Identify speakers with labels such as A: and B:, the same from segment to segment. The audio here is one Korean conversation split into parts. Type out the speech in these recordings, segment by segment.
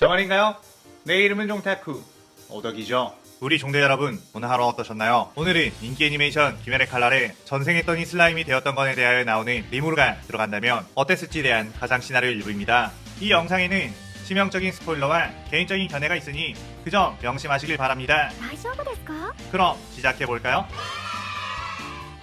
A: 저 말인가요? 내 이름은 종타쿠 오덕이죠. 우리 종대 여러분, 오늘 하루 어떠셨나요? 오늘은 인기 애니메이션 귀멸의 칼날에 전생했더니 슬라임이 되었던 것에 대하여 나오는 리무르가 들어간다면 어땠을지에 대한 가상 시나리오 일부입니다. 이 영상에는 치명적인 스포일러와 개인적인 견해가 있으니 그 점 명심하시길 바랍니다.
B: 大丈夫ですか?
A: 그럼 시작해볼까요?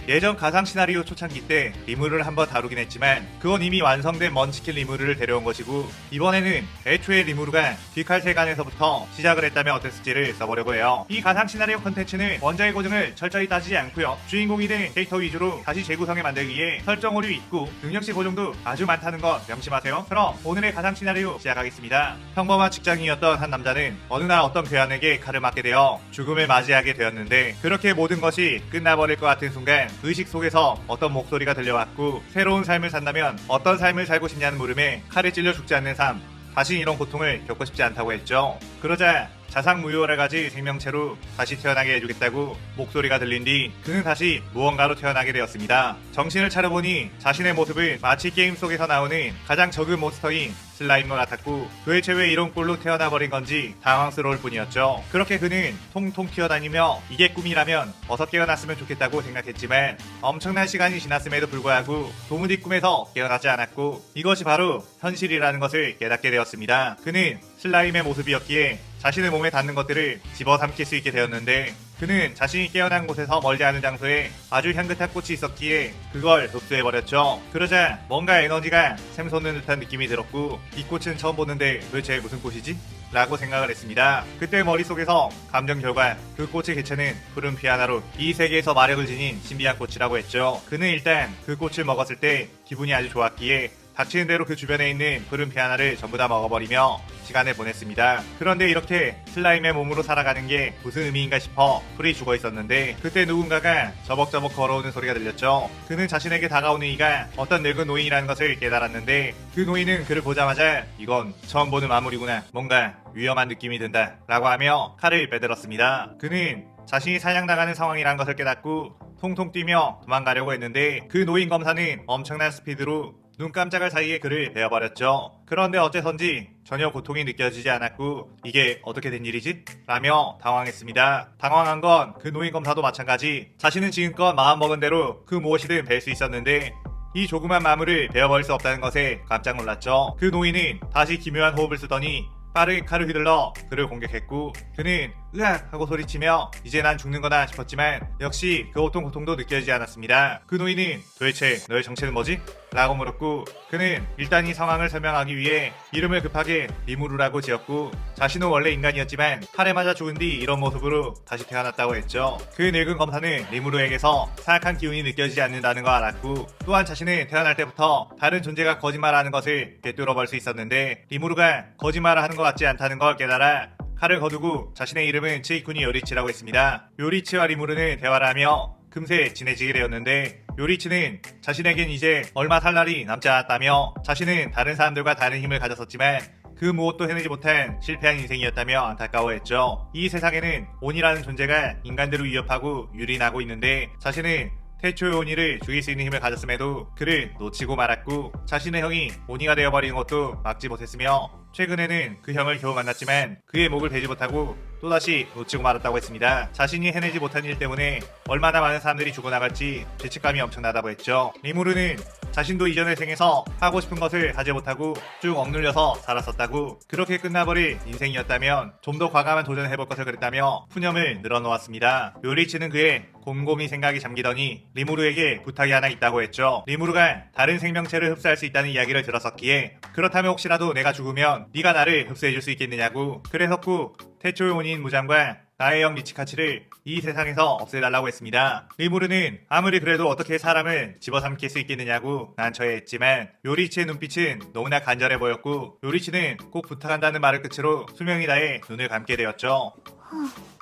A: 예전 가상 시나리오 초창기 때 리무르를 한번 다루긴 했지만 그건 이미 완성된 먼치킨 리무르를 데려온 것이고, 이번에는 애초에 리무르가 귀칼 세간에서부터 시작을 했다면 어땠을지를 써보려고 해요. 이 가상 시나리오 컨텐츠는 원작의 고증을 철저히 따지지 않고요, 주인공이 된 캐릭터 위주로 다시 재구성해 만들기 위해 설정 오류 있고 능력치 고정도 아주 많다는 것 명심하세요. 그럼 오늘의 가상 시나리오 시작하겠습니다. 평범한 직장인이었던 한 남자는 어느 날 어떤 괴한에게 칼을 맞게 되어 죽음을 맞이하게 되었는데, 그렇게 모든 것이 끝나버릴 것 같은 순간 의식 속에서 어떤 목소리가 들려왔고, 새로운 삶을 산다면 어떤 삶을 살고 싶냐는 물음에 칼에 찔려 죽지 않는 삶, 다시 이런 고통을 겪고 싶지 않다고 했죠. 그러자 자상무효를 가진 생명체로 다시 태어나게 해주겠다고 목소리가 들린 뒤 그는 다시 무언가로 태어나게 되었습니다. 정신을 차려보니 자신의 모습을 마치 게임 속에서 나오는 가장 적은 몬스터인 슬라임과 같았고, 도대체 왜 이런 꼴로 태어나버린 건지 당황스러울 뿐이었죠. 그렇게 그는 통통 튀어다니며 이게 꿈이라면 어서 깨어났으면 좋겠다고 생각했지만 엄청난 시간이 지났음에도 불구하고 도무지 꿈에서 깨어나지 않았고, 이것이 바로 현실이라는 것을 깨닫게 되었습니다. 그는 슬라임의 모습이었기에 자신의 몸에 닿는 것들을 집어삼킬 수 있게 되었는데, 그는 자신이 깨어난 곳에서 멀지 않은 장소에 아주 향긋한 꽃이 있었기에 그걸 흡수해버렸죠. 그러자 뭔가 에너지가 샘솟는 듯한 느낌이 들었고, 이 꽃은 처음 보는데 도대체 무슨 꽃이지? 라고 생각을 했습니다. 그때 머릿속에서 감정 결과 그 꽃의 개체는 푸른 피아나로 이 세계에서 마력을 지닌 신비한 꽃이라고 했죠. 그는 일단 그 꽃을 먹었을 때 기분이 아주 좋았기에 닥치는 대로 그 주변에 있는 푸른 피아나를 전부 다 먹어버리며 시간을 보냈습니다. 그런데 이렇게 슬라임의 몸으로 살아가는 게 무슨 의미인가 싶어 풀이 죽어 있었는데, 그때 누군가가 저벅저벅 걸어오는 소리가 들렸죠. 그는 자신에게 다가오는 이가 어떤 늙은 노인이라는 것을 깨달았는데, 그 노인은 그를 보자마자 이건 처음 보는 마물이구나, 뭔가 위험한 느낌이 든다 라고 하며 칼을 빼들었습니다. 그는 자신이 사냥당하는 상황이란 것을 깨닫고 통통 뛰며 도망가려고 했는데, 그 노인 검사는 엄청난 스피드로 눈 깜짝할 사이에 그를 베어버렸죠. 그런데 어째선지 전혀 고통이 느껴지지 않았고, 이게 어떻게 된 일이지? 라며 당황했습니다. 당황한 건 그 노인 검사도 마찬가지. 자신은 지금껏 마음먹은 대로 그 무엇이든 벨 수 있었는데 이 조그만 마물을 베어버릴 수 없다는 것에 깜짝 놀랐죠. 그 노인은 다시 기묘한 호흡을 쓰더니 빠르게 칼을 휘둘러 그를 공격했고, 그는 으악 하고 소리치며 이제 난 죽는 거다 싶었지만 역시 그 고통도 느껴지지 않았습니다. 그 노인은 도대체 너의 정체는 뭐지? 라고 물었고, 그는 일단 이 상황을 설명하기 위해 이름을 급하게 리무르라고 지었고, 자신은 원래 인간이었지만 칼에 맞아 죽은 뒤 이런 모습으로 다시 태어났다고 했죠. 그 늙은 검사는 리무르에게서 사악한 기운이 느껴지지 않는다는 걸 알았고, 또한 자신은 태어날 때부터 다른 존재가 거짓말하는 것을 꿰뚫어볼 수 있었는데, 리무르가 거짓말을 하는 것 같지 않다는 걸 깨달아 칼을 거두고 자신의 이름은 츠이쿠니 요리치라고 했습니다. 요리치와 리무르는 대화를 하며 금세 친해지게 되었는데, 요리치는 자신에겐 이제 얼마 살 날이 남지 않았다며 자신은 다른 사람들과 다른 힘을 가졌었지만 그 무엇도 해내지 못한 실패한 인생이었다며 안타까워했죠. 이 세상에는 온이라는 존재가 인간들을 위협하고 유린하고 있는데, 자신은 태초의 오니를 죽일 수 있는 힘을 가졌음에도 그를 놓치고 말았고, 자신의 형이 오니가 되어버리는 것도 막지 못했으며 최근에는 그 형을 겨우 만났지만 그의 목을 베지 못하고 또다시 놓치고 말았다고 했습니다. 자신이 해내지 못한 일 때문에 얼마나 많은 사람들이 죽어나갈지 죄책감이 엄청나다고 했죠. 리무르는 자신도 이전의 생에서 하고 싶은 것을 하지 못하고 쭉 억눌려서 살았었다고, 그렇게 끝나버릴 인생이었다면 좀 더 과감한 도전을 해볼 것을 그랬다며 푸념을 늘어놓았습니다. 요리치는 그의 곰곰이 생각이 잠기더니 리무르에게 부탁이 하나 있다고 했죠. 리무르가 다른 생명체를 흡수할 수 있다는 이야기를 들었었기에, 그렇다면 혹시라도 내가 죽으면 네가 나를 흡수해줄 수 있겠느냐고, 그래서고 태초의 온인 무장과 나의 형 미치카치를 이 세상에서 없애달라고 했습니다. 리무르는 아무리 그래도 어떻게 사람을 집어삼킬 수 있겠느냐고 난처해했지만 요리치의 눈빛은 너무나 간절해 보였고, 요리치는 꼭 부탁한다는 말을 끝으로 수명이 다해 눈을 감게 되었죠.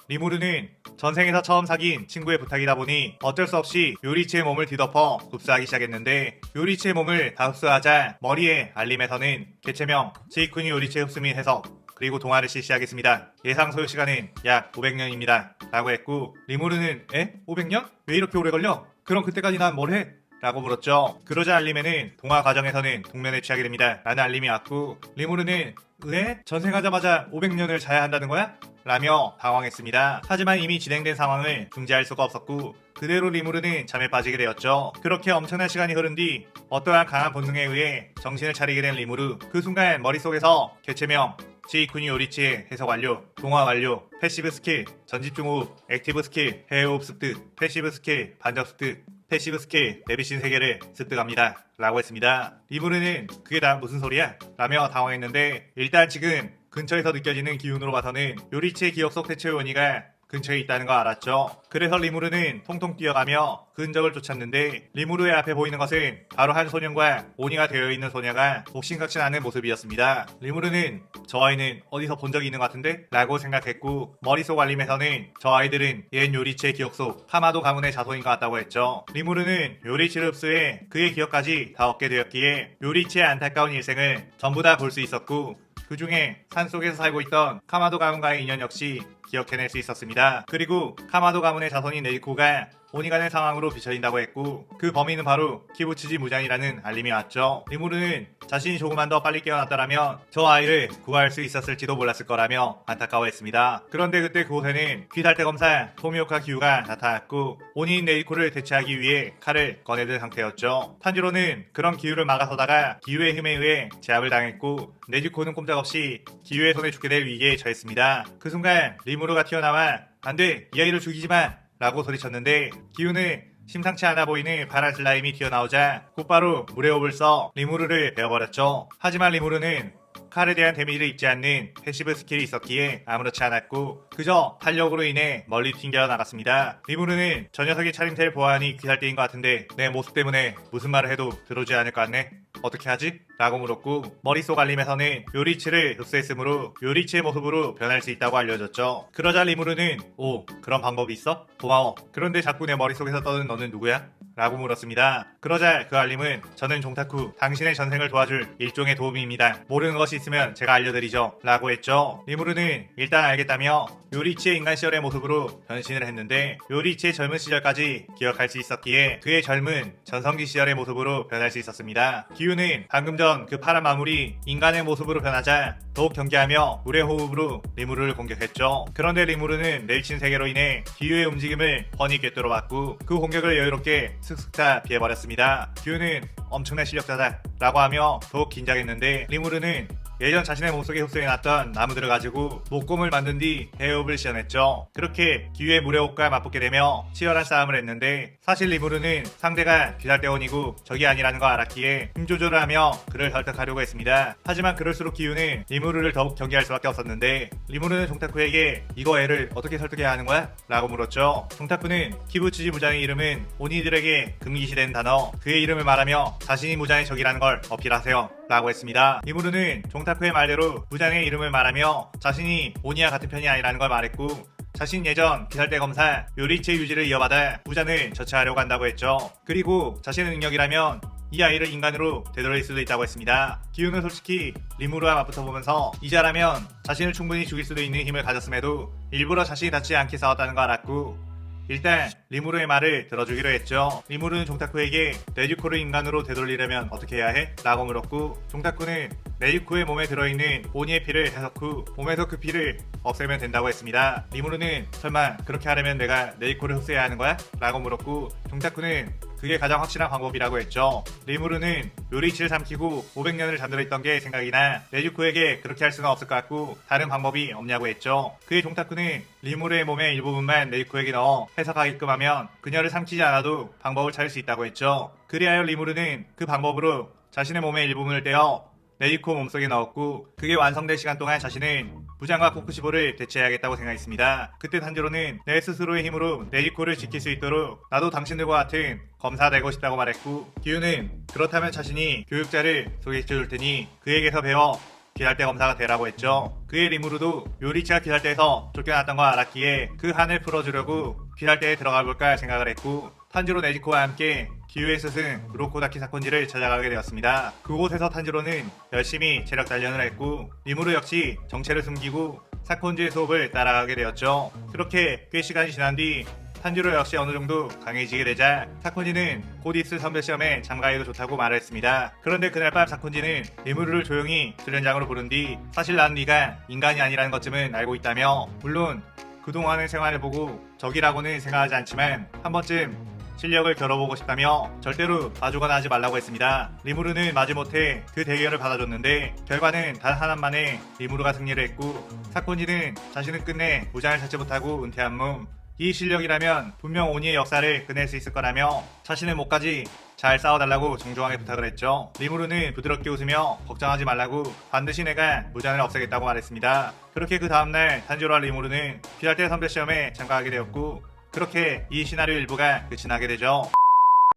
A: 리무르는 전생에서 처음 사귄 친구의 부탁이다 보니 어쩔 수 없이 요리치의 몸을 뒤덮어 흡수하기 시작했는데, 요리치의 몸을 다 흡수하자 머리에 알림에서는 개체명 츠이쿠니 요리치의 흡수 및 해석 그리고 동화를 실시하겠습니다. 예상 소요 시간은 약 500년입니다. 라고 했고, 리무르는 500년? 왜 이렇게 오래 걸려? 그럼 그때까지 난 뭘 해? 라고 물었죠. 그러자 알림에는 동화 과정에서는 동면에 취하게 됩니다 라는 알림이 왔고, 리무르는 왜? 전생하자마자 500년을 자야 한다는 거야? 라며 당황했습니다. 하지만 이미 진행된 상황을 중지할 수가 없었고, 그대로 리무르는 잠에 빠지게 되었죠. 그렇게 엄청난 시간이 흐른 뒤 어떠한 강한 본능에 의해 정신을 차리게 된 리무르. 그 순간 머릿속에서 개체명 지이쿠니 요리치의 해석 완료, 동화 완료, 패시브 스킬, 전집중 호흡, 액티브 스킬, 해호흡 습득, 패시브 스킬, 반접 습득, 패시브 스킬, 내비신 3개를 습득합니다 라고 했습니다. 리무르는 그게 다 무슨 소리야? 라며 당황했는데, 일단 지금 근처에서 느껴지는 기운으로 봐서는 요리치의 기억 속 태초의 원이가 근처에 있다는 거 알았죠. 그래서 리무르는 통통 뛰어가며 그 흔적을 쫓았는데, 리무르의 앞에 보이는 것은 바로 한 소년과 오니가 되어 있는 소녀가 옥신각신하는 모습이었습니다. 리무르는 저 아이는 어디서 본 적이 있는 것 같은데? 라고 생각했고, 머릿속 알림에서는 저 아이들은 옛 요리치의 기억 속 카마도 가문의 자손인 것 같다고 했죠. 리무르는 요리치를 흡수해 그의 기억까지 다 얻게 되었기에 요리치의 안타까운 일생을 전부 다 볼 수 있었고, 그 중에 산속에서 살고 있던 카마도 가문과의 인연 역시 기억해낼 수 있었습니다. 그리고 카마도 가문의 자손인 네이코가 오니가는 상황으로 비춰진다고 했고, 그 범인은 바로 키부츠지 무장이라는 알림이 왔죠. 리무르는 자신이 조금만 더 빨리 깨어났다라면 저 아이를 구할 수 있었을지도 몰랐을 거라며 안타까워했습니다. 그런데 그때 그곳에는 귀달대 검사 토미오카 기우가 나타났고, 오니인 네이코를 대체하기 위해 칼을 꺼내든 상태였죠. 탄지로는 그런 기우를 막아서다가 기우의 힘에 의해 제압을 당했고, 네지코는 꼼짝없이 기우의 손에 죽게 될 위기에 처했습니다. 그 순간 리무르가 튀어나와 안돼, 이 아이를 죽이지마 라고 소리쳤는데, 기우는 심상치 않아 보이는 파란 슬라임이 튀어나오자 곧바로 물의 호흡을 써 리무르를 베어버렸죠. 하지만 리무르는 칼에 대한 데미지를 입지 않는 패시브 스킬이 있었기에 아무렇지 않았고, 그저 탄력으로 인해 멀리 튕겨 나갔습니다. 리무르는 저 녀석의 차림새를 보아하니 귀살대인 것 같은데 내 모습 때문에 무슨 말을 해도 들어오지 않을 것 같네? 어떻게 하지? 라고 물었고, 머릿속 알림에서는 요리치를 흡수했으므로 요리치의 모습으로 변할 수 있다고 알려줬죠. 그러자 리무르는 오, 그런 방법이 있어? 고마워. 그런데 자꾸 내 머릿속에서 떠드는 너는 누구야? 라고 물었습니다. 그러자 그 알림은 저는 종타쿠, 당신의 전생을 도와줄 일종의 도움입니다. 모르는 것이 있으면 제가 알려드리죠 라고 했죠. 리무르는 일단 알겠다며 요리치의 인간 시절의 모습으로 변신을 했는데, 요리치의 젊은 시절까지 기억할 수 있었기에 그의 젊은 전성기 시절의 모습으로 변할 수 있었습니다. 기우는 방금 전 그 파란 마물이 인간의 모습으로 변하자 더욱 경계하며 물의 호흡으로 리무르를 공격했죠. 그런데 리무르는 내리친 세계로 인해 기우의 움직임을 훤히 꿰뚫어 봤고, 그 공격을 여유롭게 슥슥 다 피해버렸습니다. 기우는 엄청난 실력자다 라고 하며 더욱 긴장했는데, 리무르는 예전 자신의 몸속에 흡수해놨던 나무들을 가지고 목공을 만든 뒤 해호흡을 시연했죠. 그렇게 기우의 물의 호흡과 맞붙게 되며 치열한 싸움을 했는데, 사실 리무르는 상대가 귀살대원이고 적이 아니라는 걸 알았기에 힘 조절을 하며 그를 설득하려고 했습니다. 하지만 그럴수록 기우는 리무르를 더욱 경계할 수밖에 없었는데, 리무르는 종타쿠에게 이거 애를 어떻게 설득해야 하는 거야? 라고 물었죠. 종타쿠는 키부츠지 무장의 이름은 오니들에게 금기시된 단어, 그의 이름을 말하며 자신이 무장의 적이라는 걸 어필하세요 라고 했습니다. 리무르는 종타쿠의 말대로 무장의 이름을 말하며 자신이 오니와 같은 편이 아니라는 걸 말했고, 자신 예전 귀살대 검사 요리치의 유지를 이어받아 무장을 저체하려고 한다고 했죠. 그리고 자신의 능력이라면 이 아이를 인간으로 되돌릴 수도 있다고 했습니다. 기우는 솔직히 리무르와 맞붙어보면서 이자라면 자신을 충분히 죽일 수도 있는 힘을 가졌음에도 일부러 자신이 다치지 않게 싸웠다는 걸 알았고, 일단 리무르의 말을 들어주기로 했죠. 리무르는 종타쿠에게 네지코를 인간으로 되돌리려면 어떻게 해야 해? 라고 물었고, 종타쿠는 네지코의 몸에 들어있는 오니의 피를 해석 후 몸에서 그 피를 없애면 된다고 했습니다. 리무르는 설마 그렇게 하려면 내가 네지코를 흡수해야 하는 거야? 라고 물었고, 종타쿠는 그게 가장 확실한 방법이라고 했죠. 리무르는 요리치를 삼키고 500년을 잠들어 있던 게 생각이 나 네지코에게 그렇게 할 수는 없을 것 같고 다른 방법이 없냐고 했죠. 그의 종타쿠는 리무르의 몸의 일부분만 네지코에게 넣어 해석하게끔 하면 그녀를 삼키지 않아도 방법을 찾을 수 있다고 했죠. 그리하여 리무르는 그 방법으로 자신의 몸의 일부분을 떼어 네지코 몸속에 넣었고, 그게 완성될 시간 동안 자신은 무장과 코쿠시보를 대체해야겠다고 생각했습니다. 그때 탄지로는 내 스스로의 힘으로 네지코를 지킬 수 있도록 나도 당신들과 같은 검사 되고 싶다고 말했고, 기우는 그렇다면 자신이 교육자를 소개시켜줄 테니 그에게서 배워 귀살대 검사가 되라고 했죠. 그의 리무르도 요리치가 귀살대에서 쫓겨났던 걸 알았기에 그 한을 풀어주려고 귀살대에 들어가볼까 생각을 했고, 탄지로 네지코와 함께 기우의 스승 우로코다키 사콘지를 찾아가게 되었습니다. 그곳에서 탄지로는 열심히 체력 단련을 했고, 리무르 역시 정체를 숨기고 사콘지의 수업을 따라가게 되었죠. 그렇게 꽤 시간이 지난 뒤 탄지로 역시 어느 정도 강해지게 되자 사쿠지는 곧 있을 선별 시험에 참가해도 좋다고 말을 했습니다. 그런데 그날 밤 사쿠지는 리무르를 조용히 수련장으로 부른 뒤 사실 난 네가 인간이 아니라는 것쯤은 알고 있다며, 물론 그동안의 생활을 보고 적이라고는 생각하지 않지만 한 번쯤 실력을 겨뤄보고 싶다며 절대로 봐주거나 하지 말라고 했습니다. 리무르는 마지못해 그 대결을 받아줬는데 결과는 단 하나만에 리무르가 승리를 했고, 사쿠지는 자신은 끝내 무장을 찾지 못하고 은퇴한 몸, 이 실력이라면 분명 오니의 역사를 끝낼 수 있을 거라며 자신의 목까지 잘 싸워달라고 정중하게 부탁을 했죠. 리무르는 부드럽게 웃으며 걱정하지 말라고 반드시 내가 무장을 없애겠다고 말했습니다. 그렇게 그 다음날 탄지로와 리무르는 비달대 선별 시험에 참가하게 되었고, 그렇게 이 시나리오 일부가 끝이 나게 되죠.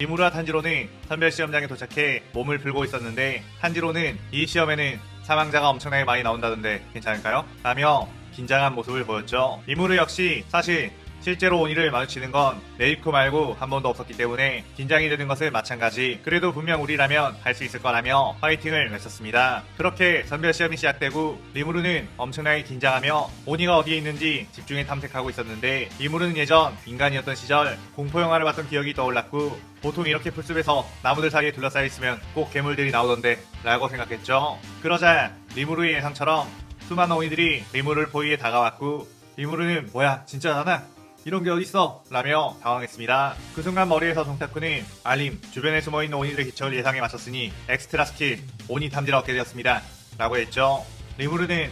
A: 리무르와 탄지로는 선별 시험장에 도착해 몸을 풀고 있었는데 탄지로는 이 시험에는 사망자가 엄청나게 많이 나온다던데 괜찮을까요? 라며 긴장한 모습을 보였죠. 리무르 역시 사실 실제로 오니를 마주치는 건 네이코 말고 한 번도 없었기 때문에 긴장이 되는 것은 마찬가지. 그래도 분명 우리라면 할 수 있을 거라며 파이팅을 외쳤습니다. 그렇게 선별 시험이 시작되고 리무르는 엄청나게 긴장하며 오니가 어디에 있는지 집중해 탐색하고 있었는데, 리무르는 예전 인간이었던 시절 공포 영화를 봤던 기억이 떠올랐고, 보통 이렇게 풀숲에서 나무들 사이에 둘러싸여 있으면 꼭 괴물들이 나오던데 라고 생각했죠. 그러자 리무르의 예상처럼 수많은 오니들이 리무르를 포위해 다가왔고, 리무르는 뭐야 진짜 나나? 이런 게 어딨어? 라며 당황했습니다. 그 순간 머리에서 정타쿠는 알림, 주변에 숨어있는 오니들의 기척을 예상에 맞췄으니 엑스트라 스킬 오니 탐지를 얻게 되었습니다 라고 했죠. 리무르는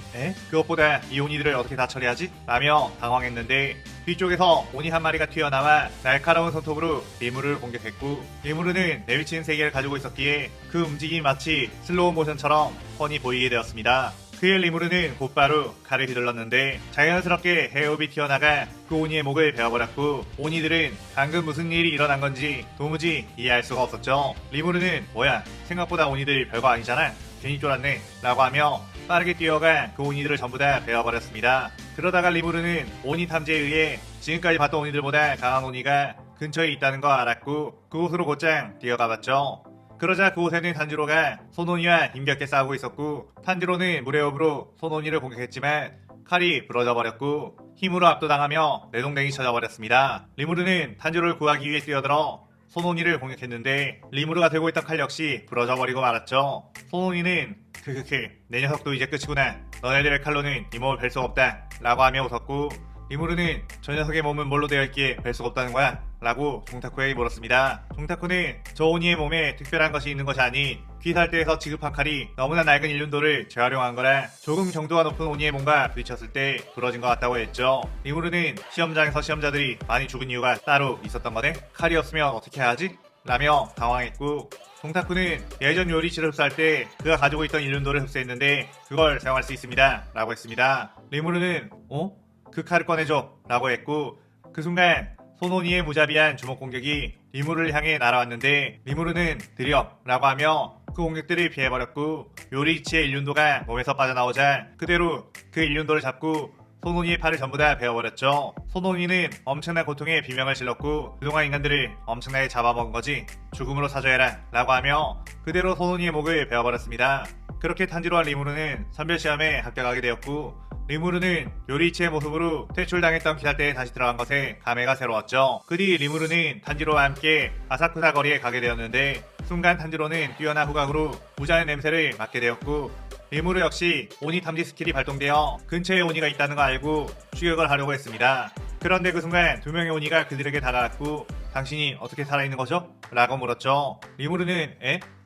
A: 그것보다 이 오니들을 어떻게 다 처리하지? 라며 당황했는데 뒤쪽에서 오니 한 마리가 튀어나와 날카로운 손톱으로 리무르를 공격했고, 리무르는 내비치는 세계를 가지고 있었기에 그 움직임이 마치 슬로우 모션처럼 뻔히 보이게 되었습니다. 그의 리무르는 곧바로 칼을 휘둘렀는데 자연스럽게 헤어비 튀어나가 그 오니의 목을 베어버렸고, 오니들은 방금 무슨 일이 일어난 건지 도무지 이해할 수가 없었죠. 리무르는 뭐야 생각보다 오니들 별거 아니잖아, 괜히 쫄았네 라고 하며 빠르게 뛰어가 그 오니들을 전부 다 베어버렸습니다. 그러다가 리무르는 오니 탐지에 의해 지금까지 봤던 오니들보다 강한 오니가 근처에 있다는 거 알았고 그곳으로 곧장 뛰어가봤죠. 그러자 그곳에는 탄지로가 소노니와 힘겹게 싸우고 있었고, 탄지로는 무례업으로 소노니를 공격했지만 칼이 부러져 버렸고 힘으로 압도당하며 내동댕이 쳐져버렸습니다. 리무르는 탄지로를 구하기 위해 뛰어들어 소노니를 공격했는데 리무르가 들고 있던 칼 역시 부러져 버리고 말았죠. 소노니는 내 녀석도 이제 끝이구나, 너네들의 칼로는 이 몸을 뵐 수가 없다 라고 하며 웃었고, 리무르는 저 녀석의 몸은 뭘로 되어 있기에 뵐 수가 없다는 거야? 라고 종타쿠에게 물었습니다. 종타쿠는 저 오니의 몸에 특별한 것이 있는 것이 아닌 귀살대에서 지급한 칼이 너무나 낡은 일륜도를 재활용한 거라 조금 정도가 높은 오니의 몸과 부딪혔을 때 부러진 것 같다고 했죠. 리무르는 시험장에서 시험자들이 많이 죽은 이유가 따로 있었던 거네? 칼이 없으면 어떻게 하지? 라며 당황했고, 종타쿠는 예전 요리치를 흡수할 때 그가 가지고 있던 일륜도를 흡수했는데 그걸 사용할 수 있습니다 라고 했습니다. 리무르는 그 칼을 꺼내줘 라고 했고, 그 순간 소노니의 무자비한 주먹 공격이 리무르를 향해 날아왔는데 리무르는 드려 라고 하며 그 공격들을 피해버렸고, 요리치의 일륜도가 몸에서 빠져나오자 그대로 그 일륜도를 잡고 소노니의 팔을 전부 다 베어버렸죠. 소노니는 엄청난 고통에 비명을 질렀고 그동안 인간들을 엄청나게 잡아먹은 거지, 죽음으로 사죄해라 라고 하며 그대로 소노니의 목을 베어버렸습니다. 그렇게 탄지로와 리무르는 선별시험에 합격하게 되었고, 리무르는 요리치의 모습으로 퇴출당했던 기사대에 다시 들어간 것에 감회가 새로웠죠. 그 뒤 리무르는 탄지로와 함께 아사쿠사 거리에 가게 되었는데 순간 탄지로는 뛰어난 후각으로 무자의 냄새를 맡게 되었고, 리무르 역시 오니 탐지 스킬이 발동되어 근처에 오니가 있다는 걸 알고 추격을 하려고 했습니다. 그런데 그 순간 두 명의 오니가 그들에게 다가갔고 당신이 어떻게 살아있는 거죠? 라고 물었죠. 리무르는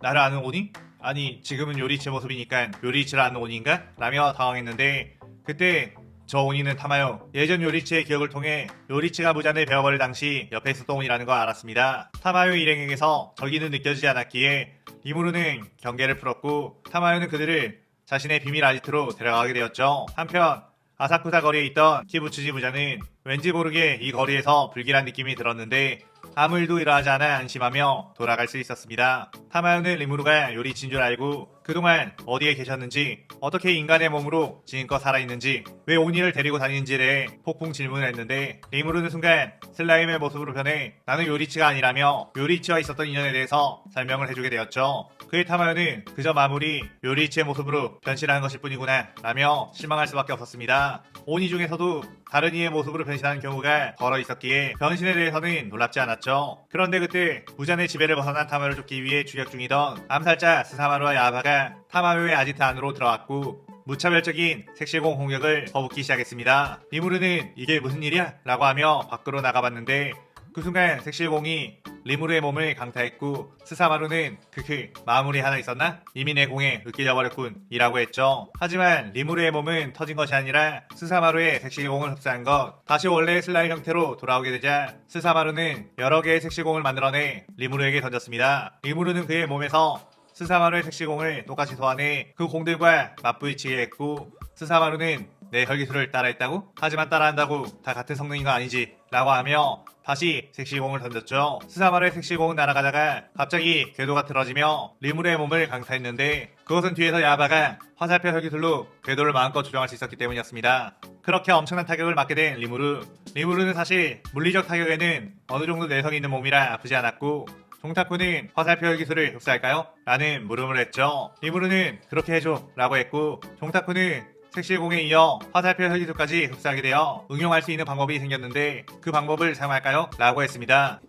A: 나를 아는 오니? 아니 지금은 요리치 모습이니까 요리치를 아는 오니인가? 라며 당황했는데 그때 저 오니는 타마요. 예전 요리치의 기억을 통해 요리치가 무잔을 베어버릴 당시 옆에 있었던 오니라는 걸 알았습니다. 타마요 일행에게서 적이는 느껴지지 않았기에 리무르는 경계를 풀었고 타마요는 그들을 자신의 비밀 아지트로 데려가게 되었죠. 한편 아사쿠사 거리에 있던 키부츠지 부자는 왠지 모르게 이 거리에서 불길한 느낌이 들었는데 아무 일도 일어나지 않아 안심하며 돌아갈 수 있었습니다. 타마요는 리무르가 요리치인 줄 알고 그동안 어디에 계셨는지, 어떻게 인간의 몸으로 지금껏 살아있는지, 왜 오니를 데리고 다니는지에 대해 폭풍 질문을 했는데 리무르는 순간 슬라임의 모습으로 변해 나는 요리치가 아니라며 요리치와 있었던 인연에 대해서 설명을 해주게 되었죠. 그의 타마요는 그저 마무리 요리치의 모습으로 변신한 것일 뿐이구나 라며 실망할 수밖에 없었습니다. 오니 중에서도 다른 이의 모습으로 변신하는 경우가 덜어 있었기에 변신에 대해서는 놀랍지 않았죠. 그런데 그때 무잔의 지배를 벗어난 타마를 쫓기 위해 추격 중이던 암살자 스사마루와 야바가 타마요의 아지트 안으로 들어왔고 무차별적인 색시공 공격을 퍼붓기 시작했습니다. 리무르는 이게 무슨 일이야? 라고 하며 밖으로 나가봤는데 그 순간 색실공이 리무르의 몸을 강타했고 스사마루는 크크 마무리 하나 있었나? 이미 내 공에 으깨져 버렸군 이라고 했죠. 하지만 리무르의 몸은 터진 것이 아니라 스사마루의 색실공을 흡수한 것, 다시 원래의 슬라임 형태로 돌아오게 되자 스사마루는 여러 개의 색실공을 만들어내 리무르에게 던졌습니다. 리무르는 그의 몸에서 스사마루의 색시공을 똑같이 소환해 그 공들과 맞부딪히게 했고 스사마루는 내 혈기술을 따라했다고? 하지만 따라한다고 다 같은 성능인 거 아니지? 라고 하며 다시 색시공을 던졌죠. 스사마루의 색시공은 날아가다가 갑자기 궤도가 틀어지며 리무르의 몸을 강타했는데 그것은 뒤에서 야바가 화살표 혈기술로 궤도를 마음껏 조정할 수 있었기 때문이었습니다. 그렇게 엄청난 타격을 맞게 된 리무르는 사실 물리적 타격에는 어느 정도 내성이 있는 몸이라 아프지 않았고 종타쿠는 화살표 기술을 흡수할까요? 라는 물음을 했죠. 리무르는 그렇게 해줘 라고 했고 종타쿠는 색실공에 이어 화살표 혈기술까지 흡수하게 되어 응용할 수 있는 방법이 생겼는데 그 방법을 사용할까요? 라고 했습니다.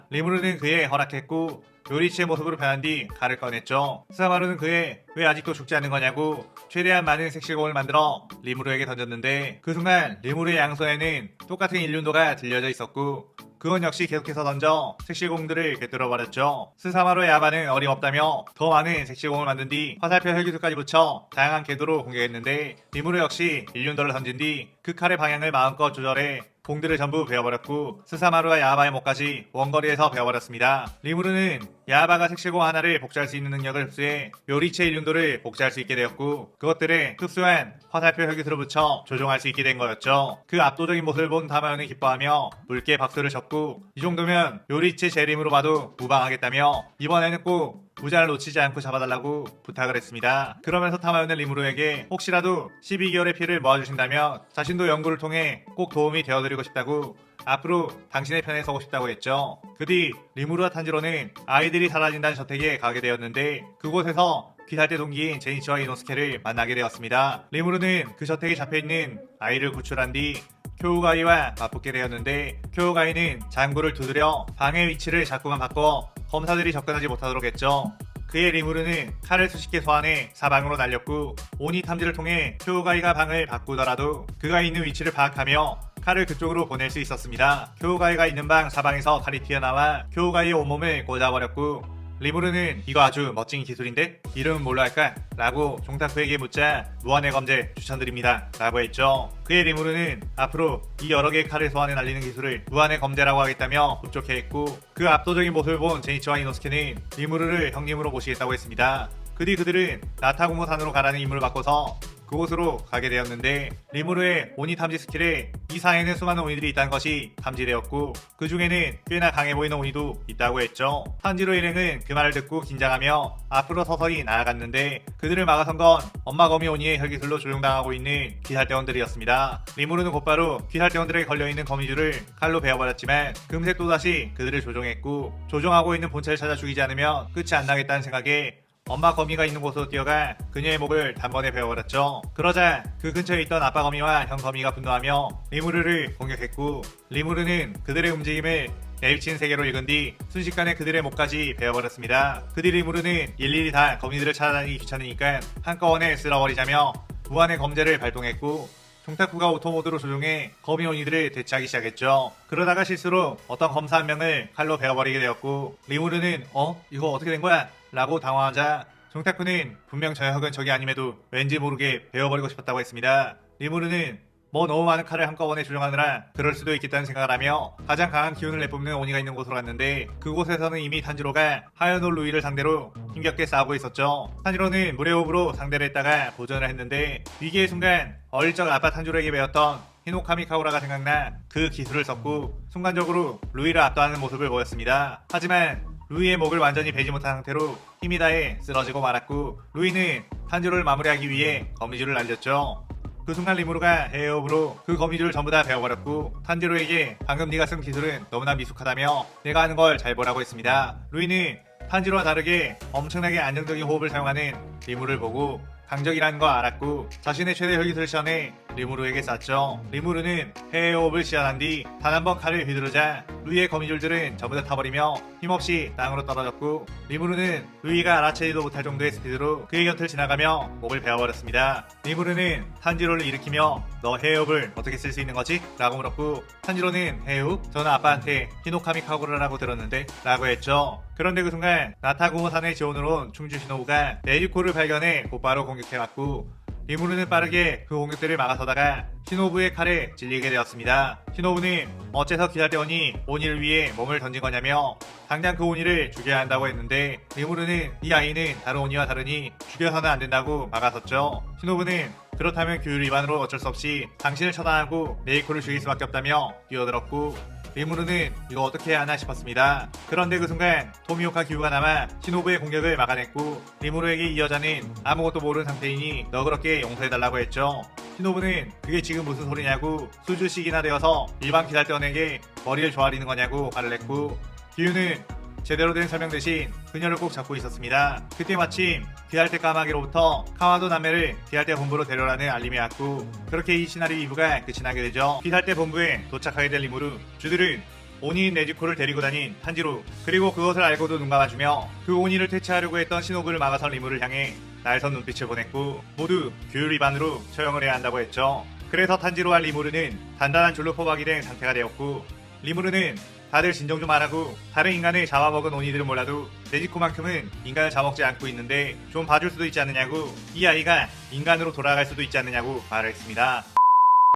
A: 리무르는 그에 허락했고 요리치의 모습으로 변한 뒤 칼을 꺼냈죠. 스사마루는 그에 왜 아직도 죽지 않는 거냐고 최대한 많은 색실공을 만들어 리무르에게 던졌는데 그 순간 리무르의 양손에는 똑같은 일륜도가 들려져 있었고 그건 역시 계속해서 던져 색실공들을 꿰뚫어버렸죠. 스사마루의 야바는 어림없다며 더 많은 색실공을 만든 뒤 화살표 혈기술까지 붙여 다양한 궤도로 공격했는데 리무르 역시 일륜도를 던진 뒤 그 칼의 방향을 마음껏 조절해 공들을 전부 베어버렸고 스사마루와 야바의 목까지 원거리에서 베어버렸습니다. 리무르는 야바가 색실공 하나를 복제할 수 있는 능력을 흡수해 요리체 일륜도를 복제할 수 있게 되었고 그것들을 흡수한 화살표 혈기술을 붙여 조종할 수 있게 된 거였죠. 그 압도적인 모습을 본 타마요는 기뻐하며 묽게 박수를 쳤고 이 정도면 요리체 재림으로 봐도 무방하겠다며 이번에는 꼭 무자를 놓치지 않고 잡아달라고 부탁을 했습니다. 그러면서 타마요는 리무르에게 혹시라도 12개월의 피를 모아주신다면 자신도 연구를 통해 꼭 도움이 되어드리고 싶다고 앞으로 당신의 편에 서고 싶다고 했죠. 그 뒤 리무르와 탄지로는 아이들이 사라진다는 저택에 가게 되었는데 그곳에서 귀살대 동기인 제니치와 이노스케를 만나게 되었습니다. 리무르는 그 저택에 잡혀있는 아이를 구출한 뒤 쿄우가이와 맞붙게 되었는데 쿄우가이는 장구를 두드려 방의 위치를 자꾸만 바꿔 검사들이 접근하지 못하도록 했죠. 그의 리무르는 칼을 수십 개 소환해 사방으로 날렸고 오니 탐지를 통해 쿄우가이가 방을 바꾸더라도 그가 있는 위치를 파악하며 칼을 그쪽으로 보낼 수 있었습니다. 쿄우가이가 있는 방 사방에서 칼이 튀어나와 쿄우가이의 온몸을 꽂아버렸고 리무르는 이거 아주 멋진 기술인데 이름은 뭘로 할까? 라고 종타쿠에게 묻자 무한의 검제 추천드립니다 라고 했죠. 그의 리무르는 앞으로 이 여러 개의 칼을 소환해 날리는 기술을 무한의 검제라고 하겠다며 흡족해 했고 그 압도적인 모습을 본 제니치와 이노스케는 리무르를 형님으로 모시겠다고 했습니다. 그 뒤 그들은 나타구모산으로 가라는 임무를 바꿔서 그곳으로 가게 되었는데 리무르의 오니 탐지 스킬에 이 상에는 수많은 오니들이 있다는 것이 탐지되었고 그 중에는 꽤나 강해 보이는 오니도 있다고 했죠. 탄지로 일행은 그 말을 듣고 긴장하며 앞으로 서서히 나아갔는데 그들을 막아선 건 엄마 거미 오니의 혈기술로 조종당하고 있는 귀살대원들이었습니다. 리무르는 곧바로 귀살대원들에게 걸려있는 거미줄을 칼로 베어버렸지만 금세 또다시 그들을 조종했고 조종하고 있는 본체를 찾아 죽이지 않으면 끝이 안 나겠다는 생각에 엄마 거미가 있는 곳으로 뛰어가 그녀의 목을 단번에 베어버렸죠. 그러자 그 근처에 있던 아빠 거미와 형 거미가 분노하며 리무르를 공격했고 리무르는 그들의 움직임을 내비친 세계로 읽은 뒤 순식간에 그들의 목까지 베어버렸습니다. 그 뒤 리무르는 일일이 다 거미들을 찾아다니기 귀찮으니까 한꺼번에 쓸어버리자며 무한의 검제를 발동했고 종타쿠가 오토모드로 조종해 거미 오니들을 대체하기 시작했죠. 그러다가 실수로 어떤 검사 한 명을 칼로 베어버리게 되었고 리무르는 이거 어떻게 된 거야? 라고 당황하자 종타쿠는 분명 저 혁은 적이 아님에도 왠지 모르게 베어버리고 싶었다고 했습니다. 리무르는 너무 많은 칼을 한꺼번에 조종하느라 그럴 수도 있겠다는 생각을 하며 가장 강한 기운을 내뿜는 오니가 있는 곳으로 갔는데 그곳에서는 이미 탄지로가 하야노 루이를 상대로 힘겹게 싸우고 있었죠. 탄지로는 무례호흡으로 상대를 했다가 보전을 했는데 위기의 순간 어릴 적 아빠 탄지로에게 배웠던 히노카미 카오라가 생각나 그 기술을 썼고 순간적으로 루이를 압도하는 모습을 보였습니다. 하지만 루이의 목을 완전히 베지 못한 상태로 힘이 다해 쓰러지고 말았고 루이는 탄지로를 마무리하기 위해 거미줄을 날렸죠. 그 순간 리무르가 헤어업으로 그 거미줄을 전부 다 베어버렸고 탄지로에게 방금 네가 쓴 기술은 너무나 미숙하다며 내가 하는 걸 잘 보라고 했습니다. 루이는 탄지로와 다르게 엄청나게 안정적인 호흡을 사용하는 리무를 보고 강적이라는 거 알았고 자신의 최대 혈기술을 시연해 리무르에게 쐈죠. 리무르는 해외호흡을 시연한 뒤 단 한 번 칼을 휘두르자 루이의 거미줄들은 전부 다 타버리며 힘없이 땅으로 떨어졌고, 리무르는 루이가 알아채지도 못할 정도의 스피드로 그의 곁을 지나가며 목을 베어버렸습니다. 리무르는 탄지로를 일으키며 너 해외호흡을 어떻게 쓸 수 있는 거지? 라고 물었고, 탄지로는 해외호흡? 저는 아빠한테 히노카미 카고르라고 들었는데? 라고 했죠. 그런데 그 순간 나타구모 산의 지원으로 온 충주 시노부가 네지코를 발견해 곧바로 공격해왔고, 리무르는 빠르게 그 공격들을 막아서다가 시노부의 칼에 찔리게 되었습니다. 시노부는 어째서 기다려오니 오니를 위해 몸을 던진 거냐며 당장 그 오니를 죽여야 한다고 했는데, 리무르는 이 아이는 다른 오니와 다르니 죽여서는 안 된다고 막아섰죠. 시노부는 그렇다면 규율 위반으로 어쩔 수 없이 당신을 처단하고 네이코를 죽일 수밖에 없다며 뛰어들었고, 리무르는 이거 어떻게 해야 하나 싶었습니다. 그런데 그 순간 토미오카 기우가 남아 시노부의 공격을 막아냈고, 리무르에게 이 여자는 아무것도 모르는 상태이니 너 그렇게 용서해달라고 했죠. 시노부는 그게 지금 무슨 소리냐고 수주씩이나 되어서 일반 기다려원에게 머리를 조아리는 거냐고 말을 했고, 기우는 제대로 된 설명 대신 그녀를 꼭 잡고 있었습니다. 그때 마침 귀할대 까마귀로부터 카와도 남매를 귀할대 본부로 데려라는 알림이 왔고, 그렇게 이 시나리오 2부가 끝이 나게 되죠. 귀할대 본부에 도착하게 될 리무르, 주들은 오니인 네지코를 데리고 다닌 탄지로, 그리고 그것을 알고도 눈 감아주며 그 오니를 퇴치하려고 했던 시노부를 막아선 리무를 향해 날선 눈빛을 보냈고, 모두 규율 위반으로 처형을 해야 한다고 했죠. 그래서 탄지로와 리무르는 단단한 줄로 포박이 된 상태가 되었고, 리무르는 다들 진정 좀 하라고, 다른 인간을 잡아먹은 오니들은 몰라도 네지코만큼은 인간을 잡아먹지 않고 있는데 좀 봐줄 수도 있지 않느냐고, 이 아이가 인간으로 돌아갈 수도 있지 않느냐고 말을 했습니다.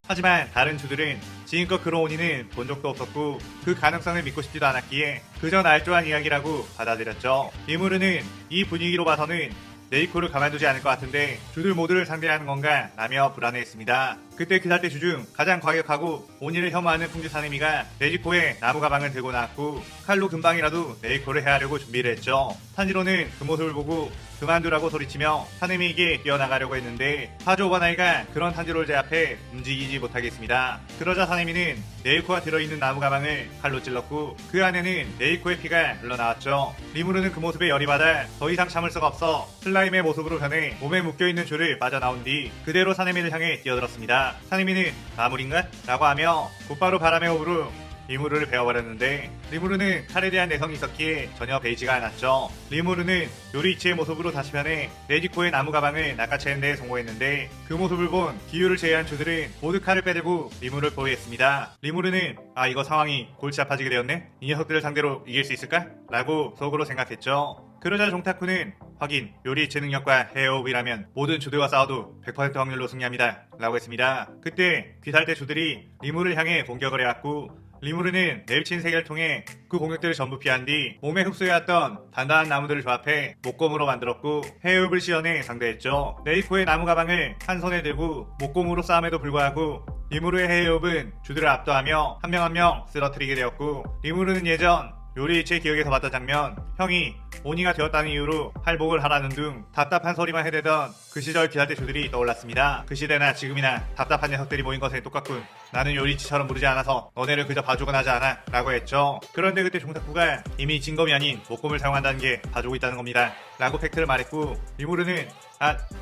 A: 하지만 다른 주들은 지금껏 그런 오니는 본 적도 없었고 그 가능성을 믿고 싶지도 않았기에 그저 날조한 이야기라고 받아들였죠. 리무르는 이 분위기로 봐서는 네이코를 가만두지 않을 것 같은데 주들 모두를 상대하는 건가 라며 불안해했습니다. 그때 기사대 주 중 가장 과격하고 오니를 혐오하는 풍주 사내미가 네지코의 나무 가방을 들고 나왔고, 칼로 금방이라도 네이코를 해하려고 준비를 했죠. 탄지로는 그 모습을 보고 그만두라고 소리치며 사내미에게 뛰어나가려고 했는데 파조 오바나이가 그런 탄지로를 제압해 움직이지 못하겠습니다. 그러자 사내미는 네이코가 들어있는 나무 가방을 칼로 찔렀고 그 안에는 네이코의 피가 흘러나왔죠. 리무르는 그 모습에 열이 받아 더 이상 참을 수가 없어 슬라임의 모습으로 변해 몸에 묶여있는 줄을 빠져나온 뒤 그대로 사내미를 향해 뛰어들었습니다. 사내미는 마무리인가? 라고 하며 곧바로 바람의 호흡으로 리무르를 베어버렸는데, 리무르는 칼에 대한 내성이 있었기에 전혀 베이지가 않았죠. 리무르는 요리이치의 모습으로 다시 변해 네지코의 나무 가방을 낚아채는 데 성공했는데, 그 모습을 본 기유를 제외한 주들은 모두 칼을 빼들고 리무르를 포위했습니다. 리무르는 이거 상황이 골치 아파지게 되었네? 이 녀석들을 상대로 이길 수 있을까? 라고 속으로 생각했죠. 그러자 종타쿠는 확인, 요리이치 능력과 헤어호흡이라면 모든 주들과 싸워도 100% 확률로 승리합니다 라고 했습니다. 그때 귀살대 주들이 리무르를 향해 공격을 해왔고, 리무르는 내비친 세계를 통해 그 공격들을 전부 피한 뒤 몸에 흡수해왔던 단단한 나무들을 조합해 목검으로 만들었고 해흡을 시연해 상대했죠. 네이코의 나무 가방을 한 손에 들고 목검으로 싸움에도 불구하고 리무르의 해흡은 주들을 압도하며 한 명 한 명 쓰러뜨리게 되었고, 리무르는 예전 요리이치의 기억에서 봤던 장면, 형이 오니가 되었다는 이유로 할복을 하라는 등 답답한 소리만 해대던 그 시절 기사대 주들이 떠올랐습니다. 그 시대나 지금이나 답답한 녀석들이 모인 것은 똑같군. 나는 요리이치처럼 무르지 않아서 너네를 그저 봐주곤 하지 않아 라고 했죠. 그런데 그때 종탁부가 이미 진검이 아닌 목검을 사용한다는 게 봐주고 있다는 겁니다 라고 팩트를 말했고, 리무르는